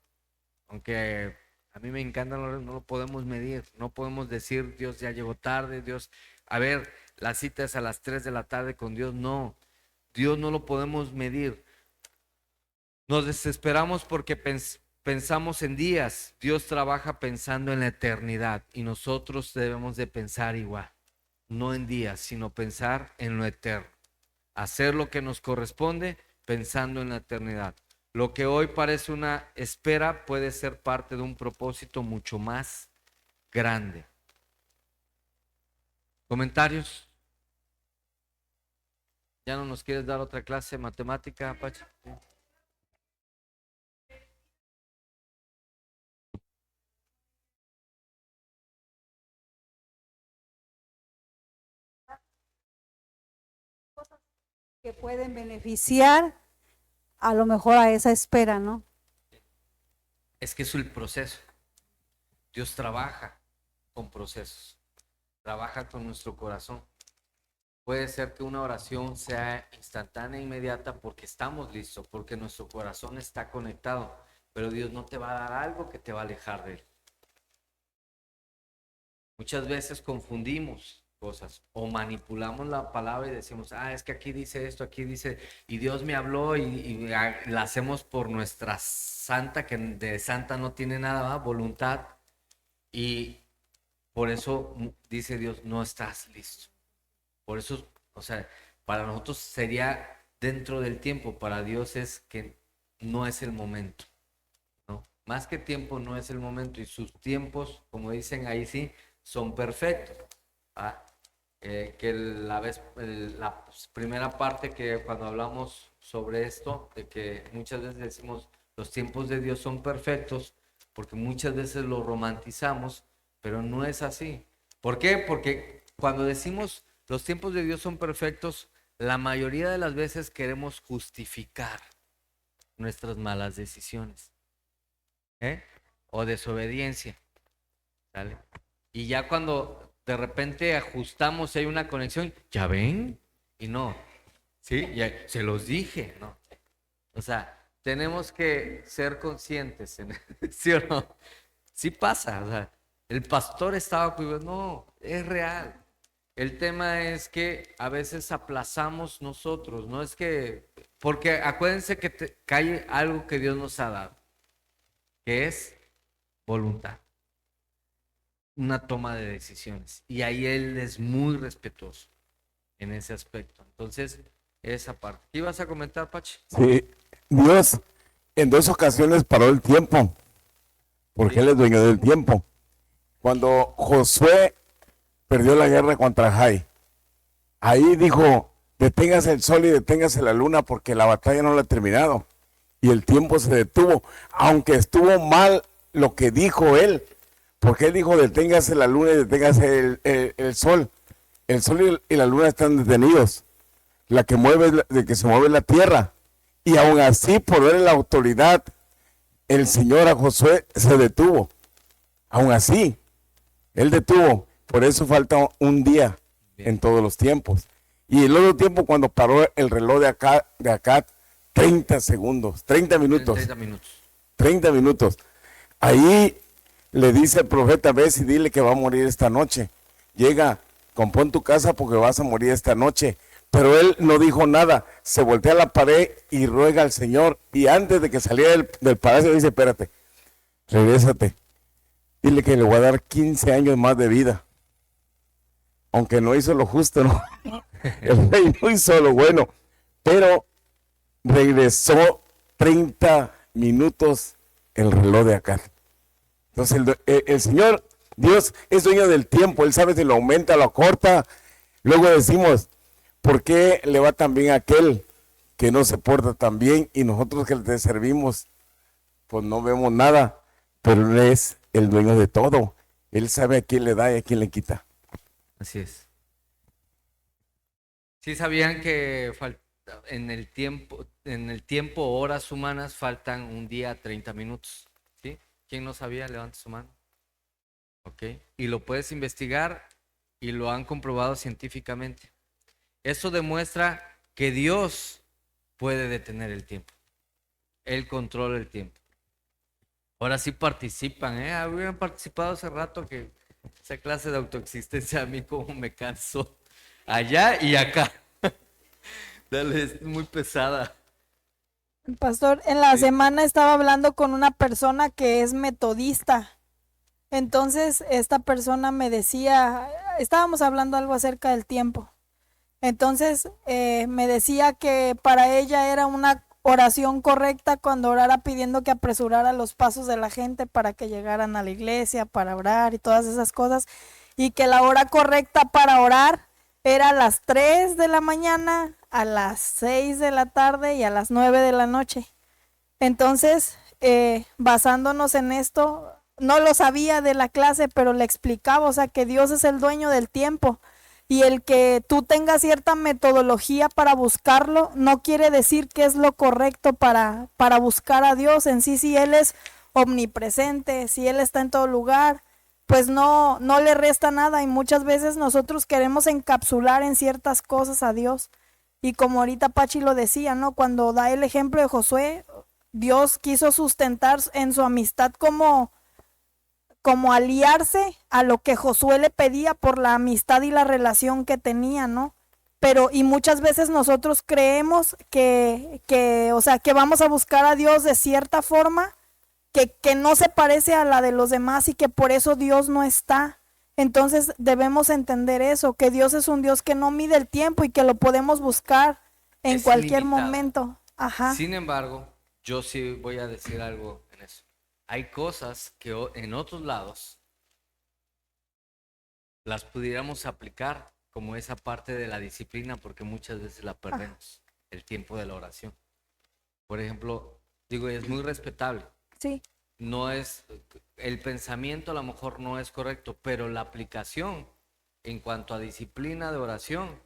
A: Aunque a mí me encantan los relojes, no lo podemos medir. No podemos decir, Dios ya llegó tarde, Dios... A ver, la cita es a las 3 de la tarde con Dios. No, Dios no lo podemos medir. Nos desesperamos porque pensamos en días. Dios trabaja pensando en la eternidad y nosotros debemos de pensar igual. No en días, sino pensar en lo eterno. Hacer lo que nos corresponde pensando en la eternidad. Lo que hoy parece una espera puede ser parte de un propósito mucho más grande. ¿Comentarios? ¿Ya no nos quieres dar otra clase de matemática, Apache?
H: que pueden beneficiar a lo mejor a esa espera, ¿no?
A: Es que es el proceso. Dios trabaja con procesos, trabaja con nuestro corazón. Puede ser que una oración sea instantánea e inmediata porque estamos listos, porque nuestro corazón está conectado, pero Dios no te va a dar algo que te va a alejar de Él. Muchas veces confundimos cosas o manipulamos la palabra y decimos, es que aquí dice esto, aquí dice, y Dios me habló y la hacemos por nuestra santa, que de santa no tiene nada, ¿va? Voluntad, y por eso dice Dios, no estás listo. Por eso, o sea, para nosotros sería dentro del tiempo, para Dios es que no es el momento, ¿no? Más que tiempo no es el momento, y sus tiempos, como dicen ahí sí, son perfectos. Que la primera parte que cuando hablamos sobre esto, de que muchas veces decimos los tiempos de Dios son perfectos, porque muchas veces lo romantizamos, pero no es así. ¿Por qué? Porque cuando decimos los tiempos de Dios son perfectos, la mayoría de las veces queremos justificar nuestras malas decisiones, o desobediencia, ¿sale? Y ya cuando de repente ajustamos, hay una conexión, ¿ya ven? Y no, ¿sí? Ya, se los dije, ¿no? O sea, tenemos que ser conscientes, ¿sí o no? Sí pasa, o sea, el pastor estaba cuidando, no, es real. El tema es que a veces aplazamos nosotros, no es que, porque acuérdense que hay algo que Dios nos ha dado, que es voluntad, una toma de decisiones, y ahí Él es muy respetuoso en ese aspecto. Entonces, esa parte. ¿Qué ibas a comentar, Pachi?
G: Sí, Dios en 2 ocasiones paró el tiempo, porque Él es dueño del tiempo. Cuando Josué perdió la guerra contra Jai, ahí dijo, deténgase el sol y deténgase la luna porque la batalla no la ha terminado. Y el tiempo se detuvo, aunque estuvo mal lo que dijo él, porque él dijo, deténgase la luna y deténgase el sol. El sol y la luna están detenidos. La que mueve, de que se mueve la tierra. Y aún así, por ver la autoridad, el Señor a Josué se detuvo. Aún así, él detuvo. Por eso falta un día en todos los tiempos. Y el otro tiempo, cuando paró el reloj de acá 30 segundos, 30 minutos.
A: 30 minutos.
G: 30 minutos. Ahí le dice el profeta, ves y dile que va a morir esta noche. Llega, compón tu casa porque vas a morir esta noche. Pero él no dijo nada, se voltea a la pared y ruega al Señor. Y antes de que saliera del palacio dice, espérate, regrésate. Dile que le voy a dar 15 años más de vida. Aunque no hizo lo justo, ¿no? El rey no hizo lo bueno. Pero regresó 30 minutos el reloj de acá. Entonces el Señor, Dios, es dueño del tiempo. Él sabe si lo aumenta, lo acorta. Luego decimos, ¿por qué le va tan bien a aquel que no se porta tan bien y nosotros que le servimos, pues no vemos nada? Pero Él es el dueño de todo. Él sabe a quién le da y a quién le quita.
A: Así es. ¿Sí sabían que en el tiempo, horas humanas, faltan un día 30 minutos? ¿Sí? ¿Quién no sabía? Levante su mano. Ok. Y lo puedes investigar y lo han comprobado científicamente. Eso demuestra que Dios puede detener el tiempo. Él controla el tiempo. Ahora sí participan, hubieran participado hace rato, que esa clase de autoexistencia a mí como me cansó. Allá y acá. Dale, es muy pesada.
I: Pastor, en la semana estaba hablando con una persona que es metodista. Entonces, esta persona me decía, estábamos hablando algo acerca del tiempo. Entonces, me decía que para ella era una oración correcta cuando orara pidiendo que apresurara los pasos de la gente para que llegaran a la iglesia, para orar y todas esas cosas. Y que la hora correcta para orar era a las 3 de la mañana, a las 6 de la tarde y a las 9 de la noche. Entonces, basándonos en esto, no lo sabía de la clase, pero le explicaba, o sea, que Dios es el dueño del tiempo Y el que tú tengas cierta metodología para buscarlo no quiere decir que es lo correcto para buscar a Dios en sí. Si Él es omnipresente, si Él está en todo lugar, pues no le resta nada. Y muchas veces nosotros queremos encapsular en ciertas cosas a Dios. Y como ahorita Pachi lo decía, ¿no? Cuando da el ejemplo de Josué, Dios quiso sustentar en su amistad como aliarse a lo que Josué le pedía por la amistad y la relación que tenía, ¿no? Pero, y muchas veces nosotros creemos o sea, que vamos a buscar a Dios de cierta forma que no se parece a la de los demás y que por eso Dios no está. Entonces debemos entender eso, que Dios es un Dios que no mide el tiempo y que lo podemos buscar en
A: Es
I: cualquier
A: ilimitado.
I: momento. Ajá.
A: Sin embargo, yo sí voy a decir algo en eso. Hay cosas que en otros lados las pudiéramos aplicar, como esa parte de la disciplina, porque muchas veces la perdemos, el tiempo de la oración. Por ejemplo, digo, es muy respetable.
I: Sí.
A: No es, el pensamiento a lo mejor no es correcto, pero la aplicación en cuanto a disciplina de oración,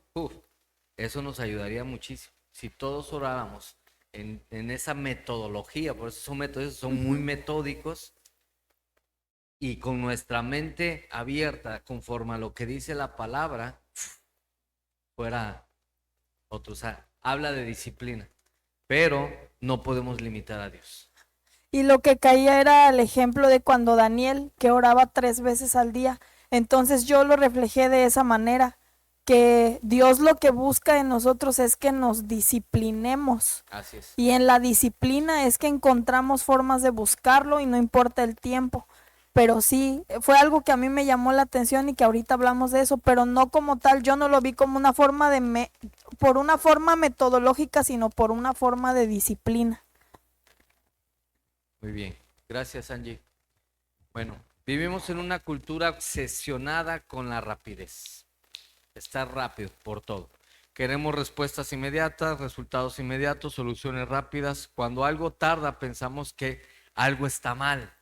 A: eso nos ayudaría muchísimo. Si todos oráramos en esa metodología, por eso son métodos, son muy metódicos, y con nuestra mente abierta conforme a lo que dice la palabra, fuera otro. O sea, habla de disciplina, pero no podemos limitar a Dios.
I: Y lo que caía era el ejemplo de cuando Daniel, que oraba 3 veces al día. Entonces yo lo reflejé de esa manera, que Dios lo que busca en nosotros es que nos disciplinemos.
A: Así es.
I: Y en la disciplina es que encontramos formas de buscarlo y no importa el tiempo. Pero sí, fue algo que a mí me llamó la atención y que ahorita hablamos de eso, pero no como tal, yo no lo vi como una forma por una forma metodológica, sino por una forma de disciplina.
A: Muy bien, gracias Angie. Bueno, vivimos en una cultura obsesionada con la rapidez. Estar rápido por todo. Queremos respuestas inmediatas, resultados inmediatos, soluciones rápidas. Cuando algo tarda, pensamos que algo está mal.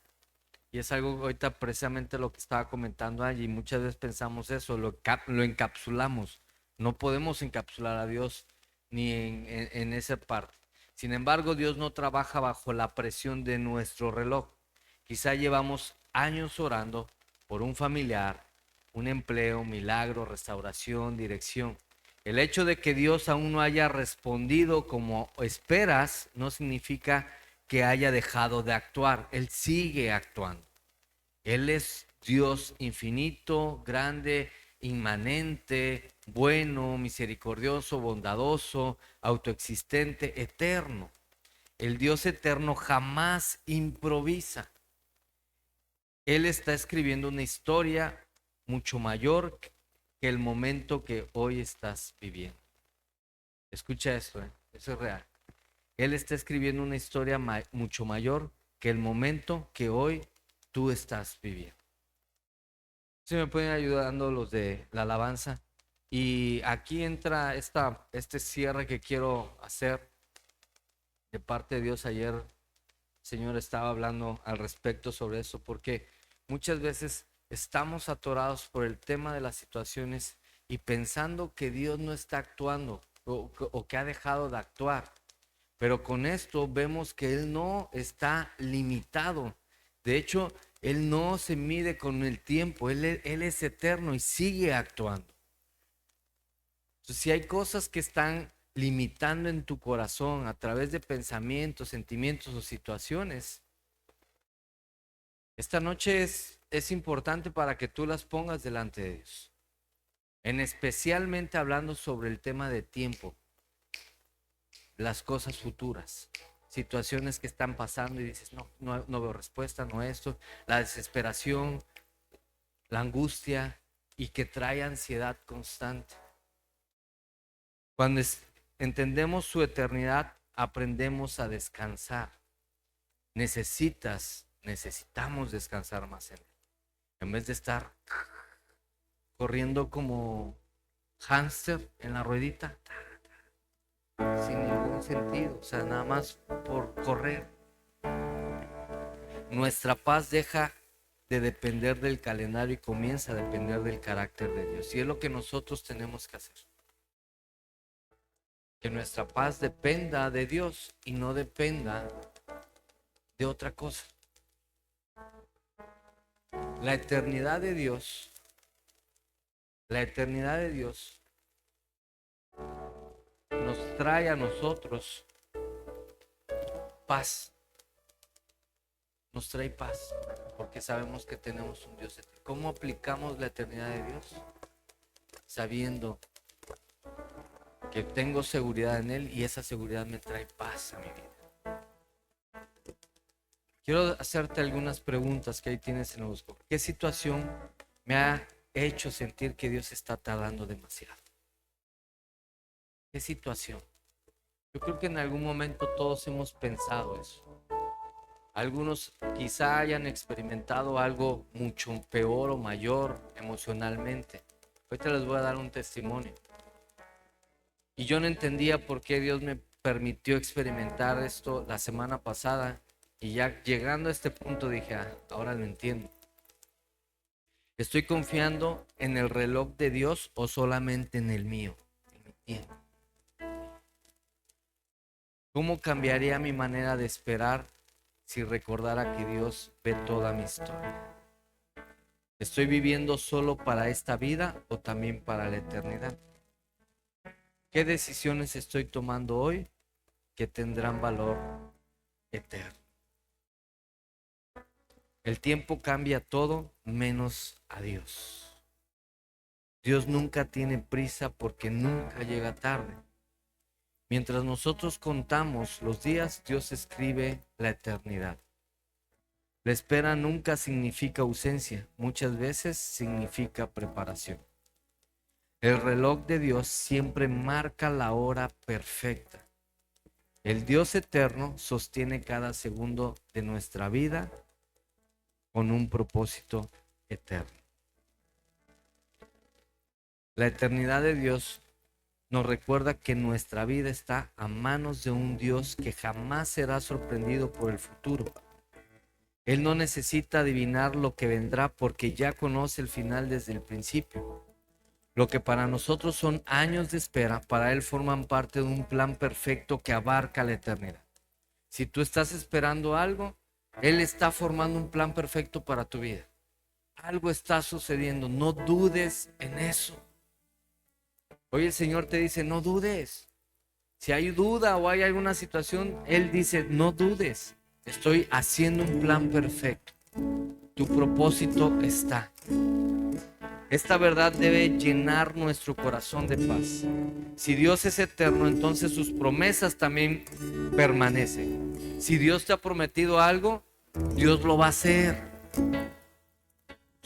A: Y es algo ahorita precisamente lo que estaba comentando Angie. Muchas veces pensamos eso, lo encapsulamos. No podemos encapsular a Dios ni en esa parte. Sin embargo, Dios no trabaja bajo la presión de nuestro reloj. Quizá llevamos años orando por un familiar, un empleo, milagro, restauración, dirección. El hecho de que Dios aún no haya respondido como esperas no significa que haya dejado de actuar. Él sigue actuando. Él es Dios infinito, grande, inmanente, bueno, misericordioso, bondadoso, autoexistente, eterno. El Dios eterno jamás improvisa. Él está escribiendo una historia mucho mayor que el momento que hoy estás viviendo. Escucha esto, eso es real. Él está escribiendo una historia mucho mayor que el momento que hoy tú estás viviendo. Si me pueden ayudando los de la alabanza. Y aquí entra este cierre que quiero hacer de parte de Dios. Ayer el Señor estaba hablando al respecto sobre eso, porque muchas veces estamos atorados por el tema de las situaciones y pensando que Dios no está actuando o que ha dejado de actuar. Pero con esto vemos que Él no está limitado. De hecho, Él no se mide con el tiempo. Él es eterno y sigue actuando. Entonces, si hay cosas que están limitando en tu corazón a través de pensamientos, sentimientos o situaciones, esta noche es importante para que tú las pongas delante de Dios. Especialmente hablando sobre el tema de tiempo, las cosas futuras, situaciones que están pasando y dices, no veo respuesta, no esto, la desesperación, la angustia y que trae ansiedad constante. Cuando entendemos su eternidad, aprendemos a descansar. Necesitamos descansar más en Él. En vez de estar corriendo como hámster en la ruedita, sin ningún sentido, o sea, nada más por correr. Nuestra paz deja de depender del calendario y comienza a depender del carácter de Dios. Y es lo que nosotros tenemos que hacer. Que nuestra paz dependa de Dios y no dependa de otra cosa. La eternidad de Dios nos trae a nosotros paz. Nos trae paz porque sabemos que tenemos un Dios eterno. ¿Cómo aplicamos la eternidad de Dios? Sabiendo que tengo seguridad en Él y esa seguridad me trae paz a mi vida. Quiero hacerte algunas preguntas que ahí tienes en el busco. ¿Qué situación me ha hecho sentir que Dios está tardando demasiado? ¿Qué situación? Yo creo que en algún momento todos hemos pensado eso. Algunos quizá hayan experimentado algo mucho peor o mayor emocionalmente. Ahorita les voy a dar un testimonio. Y yo no entendía por qué Dios me permitió experimentar esto la semana pasada. Y ya llegando a este punto dije, ahora lo entiendo. ¿Estoy confiando en el reloj de Dios o solamente en el mío, en mi tiempo? ¿Cómo cambiaría mi manera de esperar si recordara que Dios ve toda mi historia? ¿Estoy viviendo solo para esta vida o también para la eternidad? ¿Qué decisiones estoy tomando hoy que tendrán valor eterno? El tiempo cambia todo menos a Dios. Dios nunca tiene prisa porque nunca llega tarde. Mientras nosotros contamos los días, Dios escribe la eternidad. La espera nunca significa ausencia, muchas veces significa preparación. El reloj de Dios siempre marca la hora perfecta. El Dios eterno sostiene cada segundo de nuestra vida con un propósito eterno. La eternidad de Dios nos recuerda que nuestra vida está a manos de un Dios que jamás será sorprendido por el futuro. Él no necesita adivinar lo que vendrá porque ya conoce el final desde el principio. Lo que para nosotros son años de espera, para Él forman parte de un plan perfecto que abarca la eternidad. Si tú estás esperando algo, Él está formando un plan perfecto para tu vida. Algo está sucediendo, no dudes en eso. Hoy el Señor te dice, no dudes. Si hay duda o hay alguna situación, Él dice, no dudes. Estoy haciendo un plan perfecto. Tu propósito está. Esta verdad debe llenar nuestro corazón de paz. Si Dios es eterno, entonces sus promesas también permanecen. Si Dios te ha prometido algo, Dios lo va a hacer.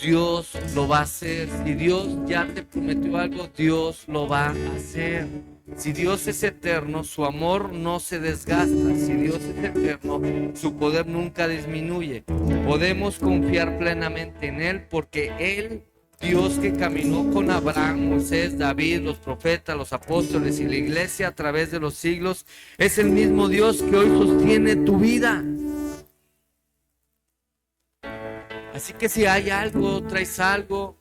A: Dios lo va a hacer. Si Dios ya te prometió algo, Dios lo va a hacer. Si Dios es eterno, su amor no se desgasta. Si Dios es eterno, su poder nunca disminuye. Podemos confiar plenamente en Él porque Él, Dios que caminó con Abraham, Moisés, David, los profetas, los apóstoles y la iglesia a través de los siglos, es el mismo Dios que hoy sostiene tu vida. Así que si hay algo, traes algo,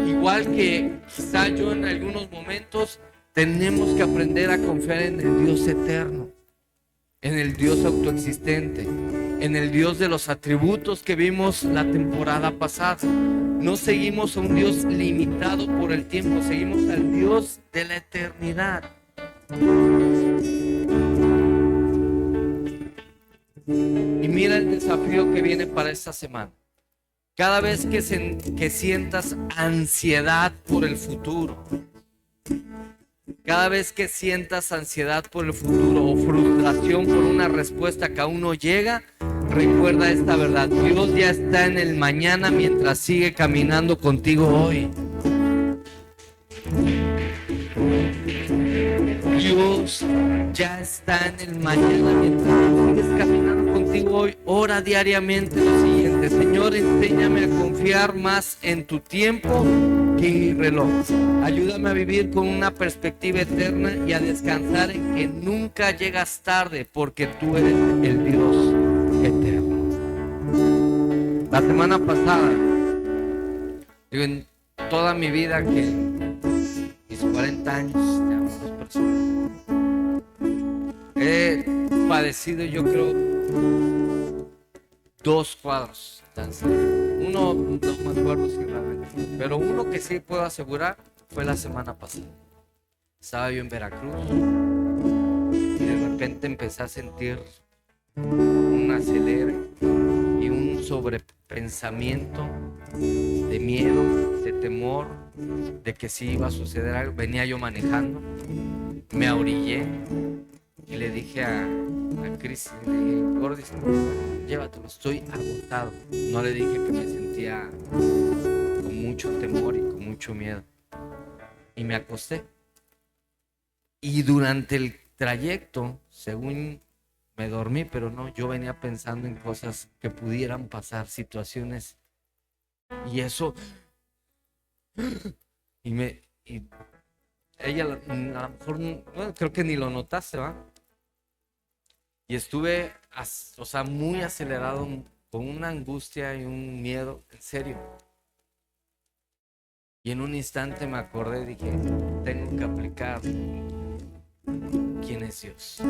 A: igual que quizá yo en algunos momentos, tenemos que aprender a confiar en el Dios eterno, en el Dios autoexistente, en el Dios de los atributos que vimos la temporada pasada. No seguimos a un Dios limitado por el tiempo, seguimos al Dios de la eternidad. Y mira el desafío que viene para esta semana. Cada vez que sientas ansiedad por el futuro, cada vez que sientas ansiedad por el futuro o frustración por una respuesta que aún no llega, recuerda esta verdad. Dios ya está en el mañana mientras sigue caminando contigo hoy. Dios ya está en el mañana mientras sigues caminando contigo hoy. Ora diariamente lo siguiente: Señor, enséñame a confiar más en tu tiempo que en mi reloj. Ayúdame a vivir con una perspectiva eterna y a descansar en que nunca llegas tarde porque tú eres el Dios eterno. La semana pasada, digo, en toda mi vida, que mis 40 años de amor personal, he padecido, yo creo, 2 cuadros de ansiedad. Uno no me acuerdo si realmente, pero uno que sí puedo asegurar fue la semana pasada. Estaba yo en Veracruz y de repente empecé a sentir un acelere y un sobrepensamiento de miedo, de temor, de que sí iba a suceder algo. Venía yo manejando, me ahorillé y le dije a Cris, le dije, Gordis, llévatelo, estoy agotado. No le dije que me sentía con mucho temor y con mucho miedo. Y me acosté. Y durante el trayecto, según me dormí, pero no, yo venía pensando en cosas que pudieran pasar, situaciones. Y eso... Y ella a lo mejor, bueno, creo que ni lo notaste, ¿va? Y estuve, o sea, muy acelerado, con una angustia y un miedo, en serio. Y en un instante me acordé, dije, tengo que aplicar quién es Dios.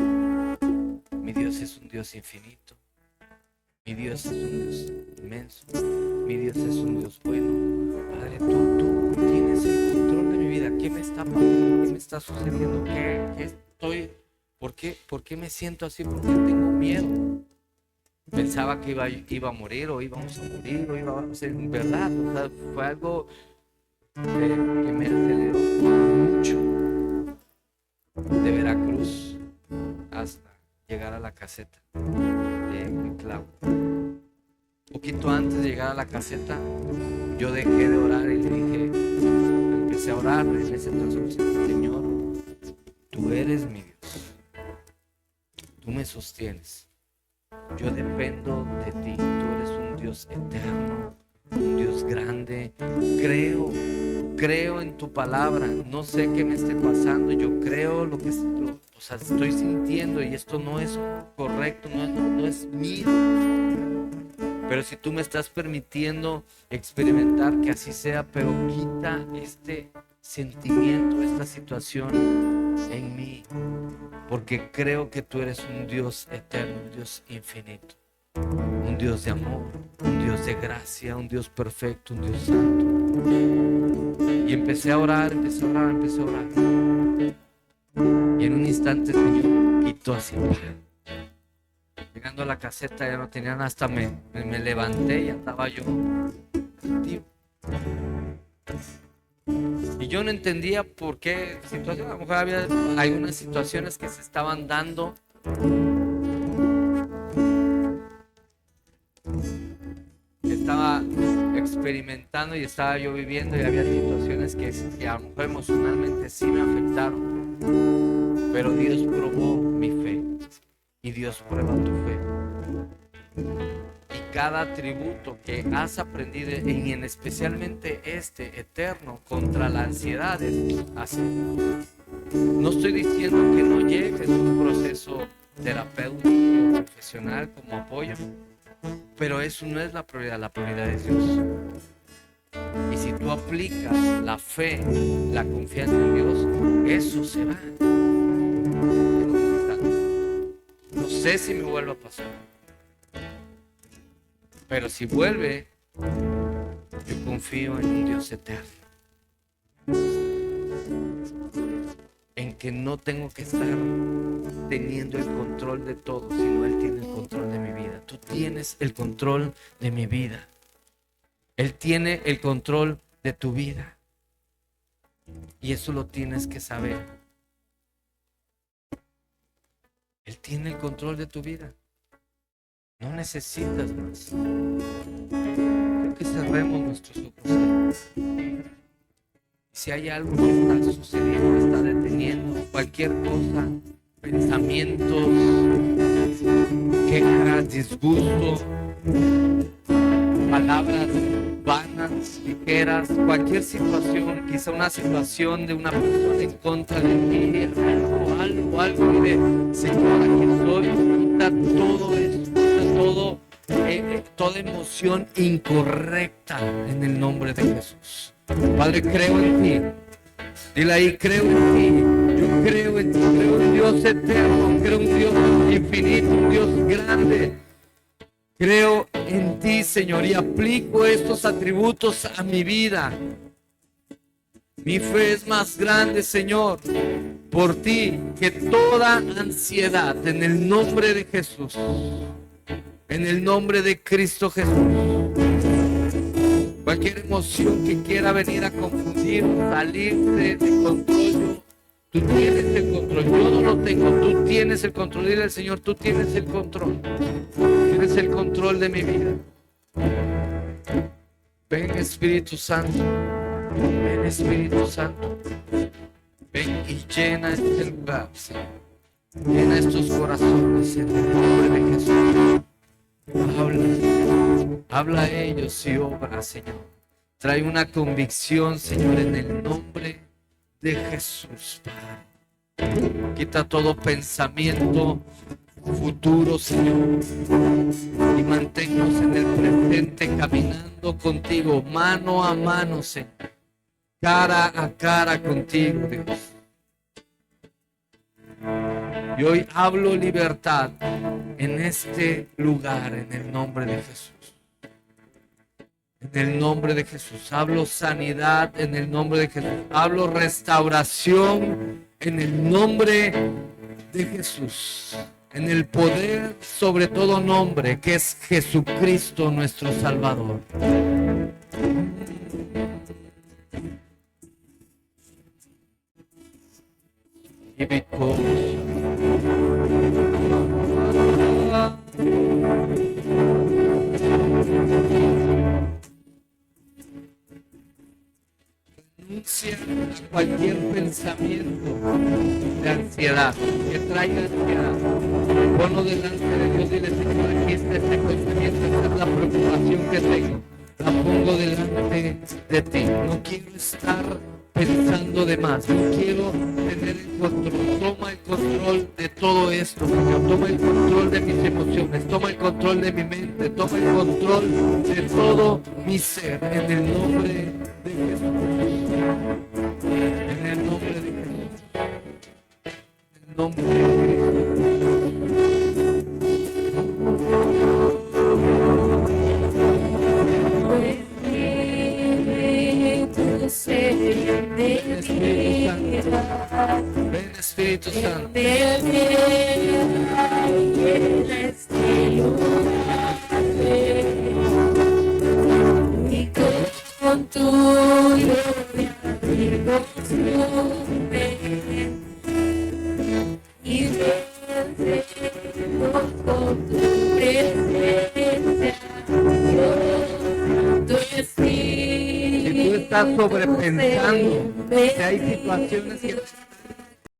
A: Mi Dios es un Dios infinito. Mi Dios es un Dios inmenso. Mi Dios es un Dios bueno. Padre, tú tienes el control de mi vida. ¿Qué me está pasando? ¿Qué me está sucediendo? ¿Qué estoy? ¿Por qué me siento así? ¿Por qué tengo miedo? Pensaba que iba a morir, o íbamos a morir, o iba a ser en verdad. O sea, fue algo que me aceleró mucho. De Veracruz hasta llegar a la caseta de Clavo. Poquito antes de llegar a la caseta, yo dejé de orar y le dije, empecé a orar en ese transcurso: Señor, tú eres mi Dios, tú me sostienes, yo dependo de ti, tú eres un Dios eterno, un Dios grande. Creo en tu palabra, no sé qué me esté pasando, yo creo lo que estoy sintiendo, y esto no es correcto, no es mío. Pero si tú me estás permitiendo experimentar, que así sea, pero quita este sentimiento, esta situación en mí, porque creo que tú eres un Dios eterno, un Dios infinito, un Dios de amor, un Dios de gracia, un Dios perfecto, un Dios santo. Y empecé a orar. Y en un instante el Señor quitó así. Llegando a la caseta ya no tenía nada, hasta me levanté y andaba yo activo. Y yo no entendía por qué situación. A lo mejor hay unas situaciones que se estaban dando. Estaba experimentando y estaba yo viviendo, y había situaciones que a lo mejor emocionalmente sí me afectaron, pero Dios probó mi fe y Dios prueba tu fe. Y cada atributo que has aprendido, en especialmente este eterno, contra la ansiedad, es así. No estoy diciendo que no llegues a un proceso terapéutico, profesional, como apoyo, pero eso no es la prioridad es Dios. Y si tú aplicas la fe, la confianza en Dios, eso se va. No sé si me vuelve a pasar, pero si vuelve, yo confío en un Dios eterno, en que no tengo que estar teniendo el control de todo, sino Él tiene el control de mi vida. Tú tienes el control de mi vida. Él tiene el control de tu vida. Y eso lo tienes que saber. Él tiene el control de tu vida. No necesitas más. Creo que cerremos nuestros ojos. Si hay algo que está sucediendo, está deteniendo, cualquier cosa, pensamientos, quejas, disgusto, palabras vanas, ligeras, cualquier situación, quizá una situación de una persona en contra de ti, algo, dile: Señor, aquí estoy, quita todo eso, quita toda emoción incorrecta en el nombre de Jesús. Padre, creo en ti. Dile ahí, creo en ti. Yo creo en ti. Creo en Dios eterno. Creo en Dios infinito, un Dios grande. Creo en ti, Señor, y aplico estos atributos a mi vida. Mi fe es más grande, Señor, por ti que toda ansiedad, en el nombre de Jesús, en el nombre de Cristo Jesús. Cualquier emoción que quiera venir a confundir, salirse de control, tú tienes el control. Yo no lo tengo, tú tienes el control. Dile al Señor, tú tienes el control. Tienes el control de mi vida. Ven, Espíritu Santo. Ven, Espíritu Santo. Ven y llena este lugar, Señor. Llena estos corazones en el nombre de Jesús. Habla a ellos y obra, Señor. Trae una convicción, Señor, en el nombre de Jesús, Padre. Quita todo pensamiento futuro, Señor, y manténnos en el presente caminando contigo, mano a mano, Señor, cara a cara contigo, Dios. Y hoy hablo libertad en este lugar, en el nombre de Jesús. En el nombre de Jesús. Hablo sanidad en el nombre de Jesús. Hablo restauración en el nombre de Jesús. En el poder sobre todo nombre, que es Jesucristo nuestro Salvador. Y renuncia a cualquier pensamiento de ansiedad que traiga ansiedad. Ponlo delante de Dios y dile, Señor, aquí está este pensamiento, esta es la preocupación que tengo. La pongo delante de ti. No quiero estar pensando de más. No quiero tener el control. Toma el control de todo esto, Señor. Toma el control de mis emociones. Toma el control de mi mente. Toma el control de todo mi ser. En el nombre de Jesús. En el nombre de Jesús. En el nombre de Ven, Espíritu Santo. Y con tu gloria y vencemos con tu presencia, tu espíritu. Si tú estás sobrepensando, si hay situaciones que te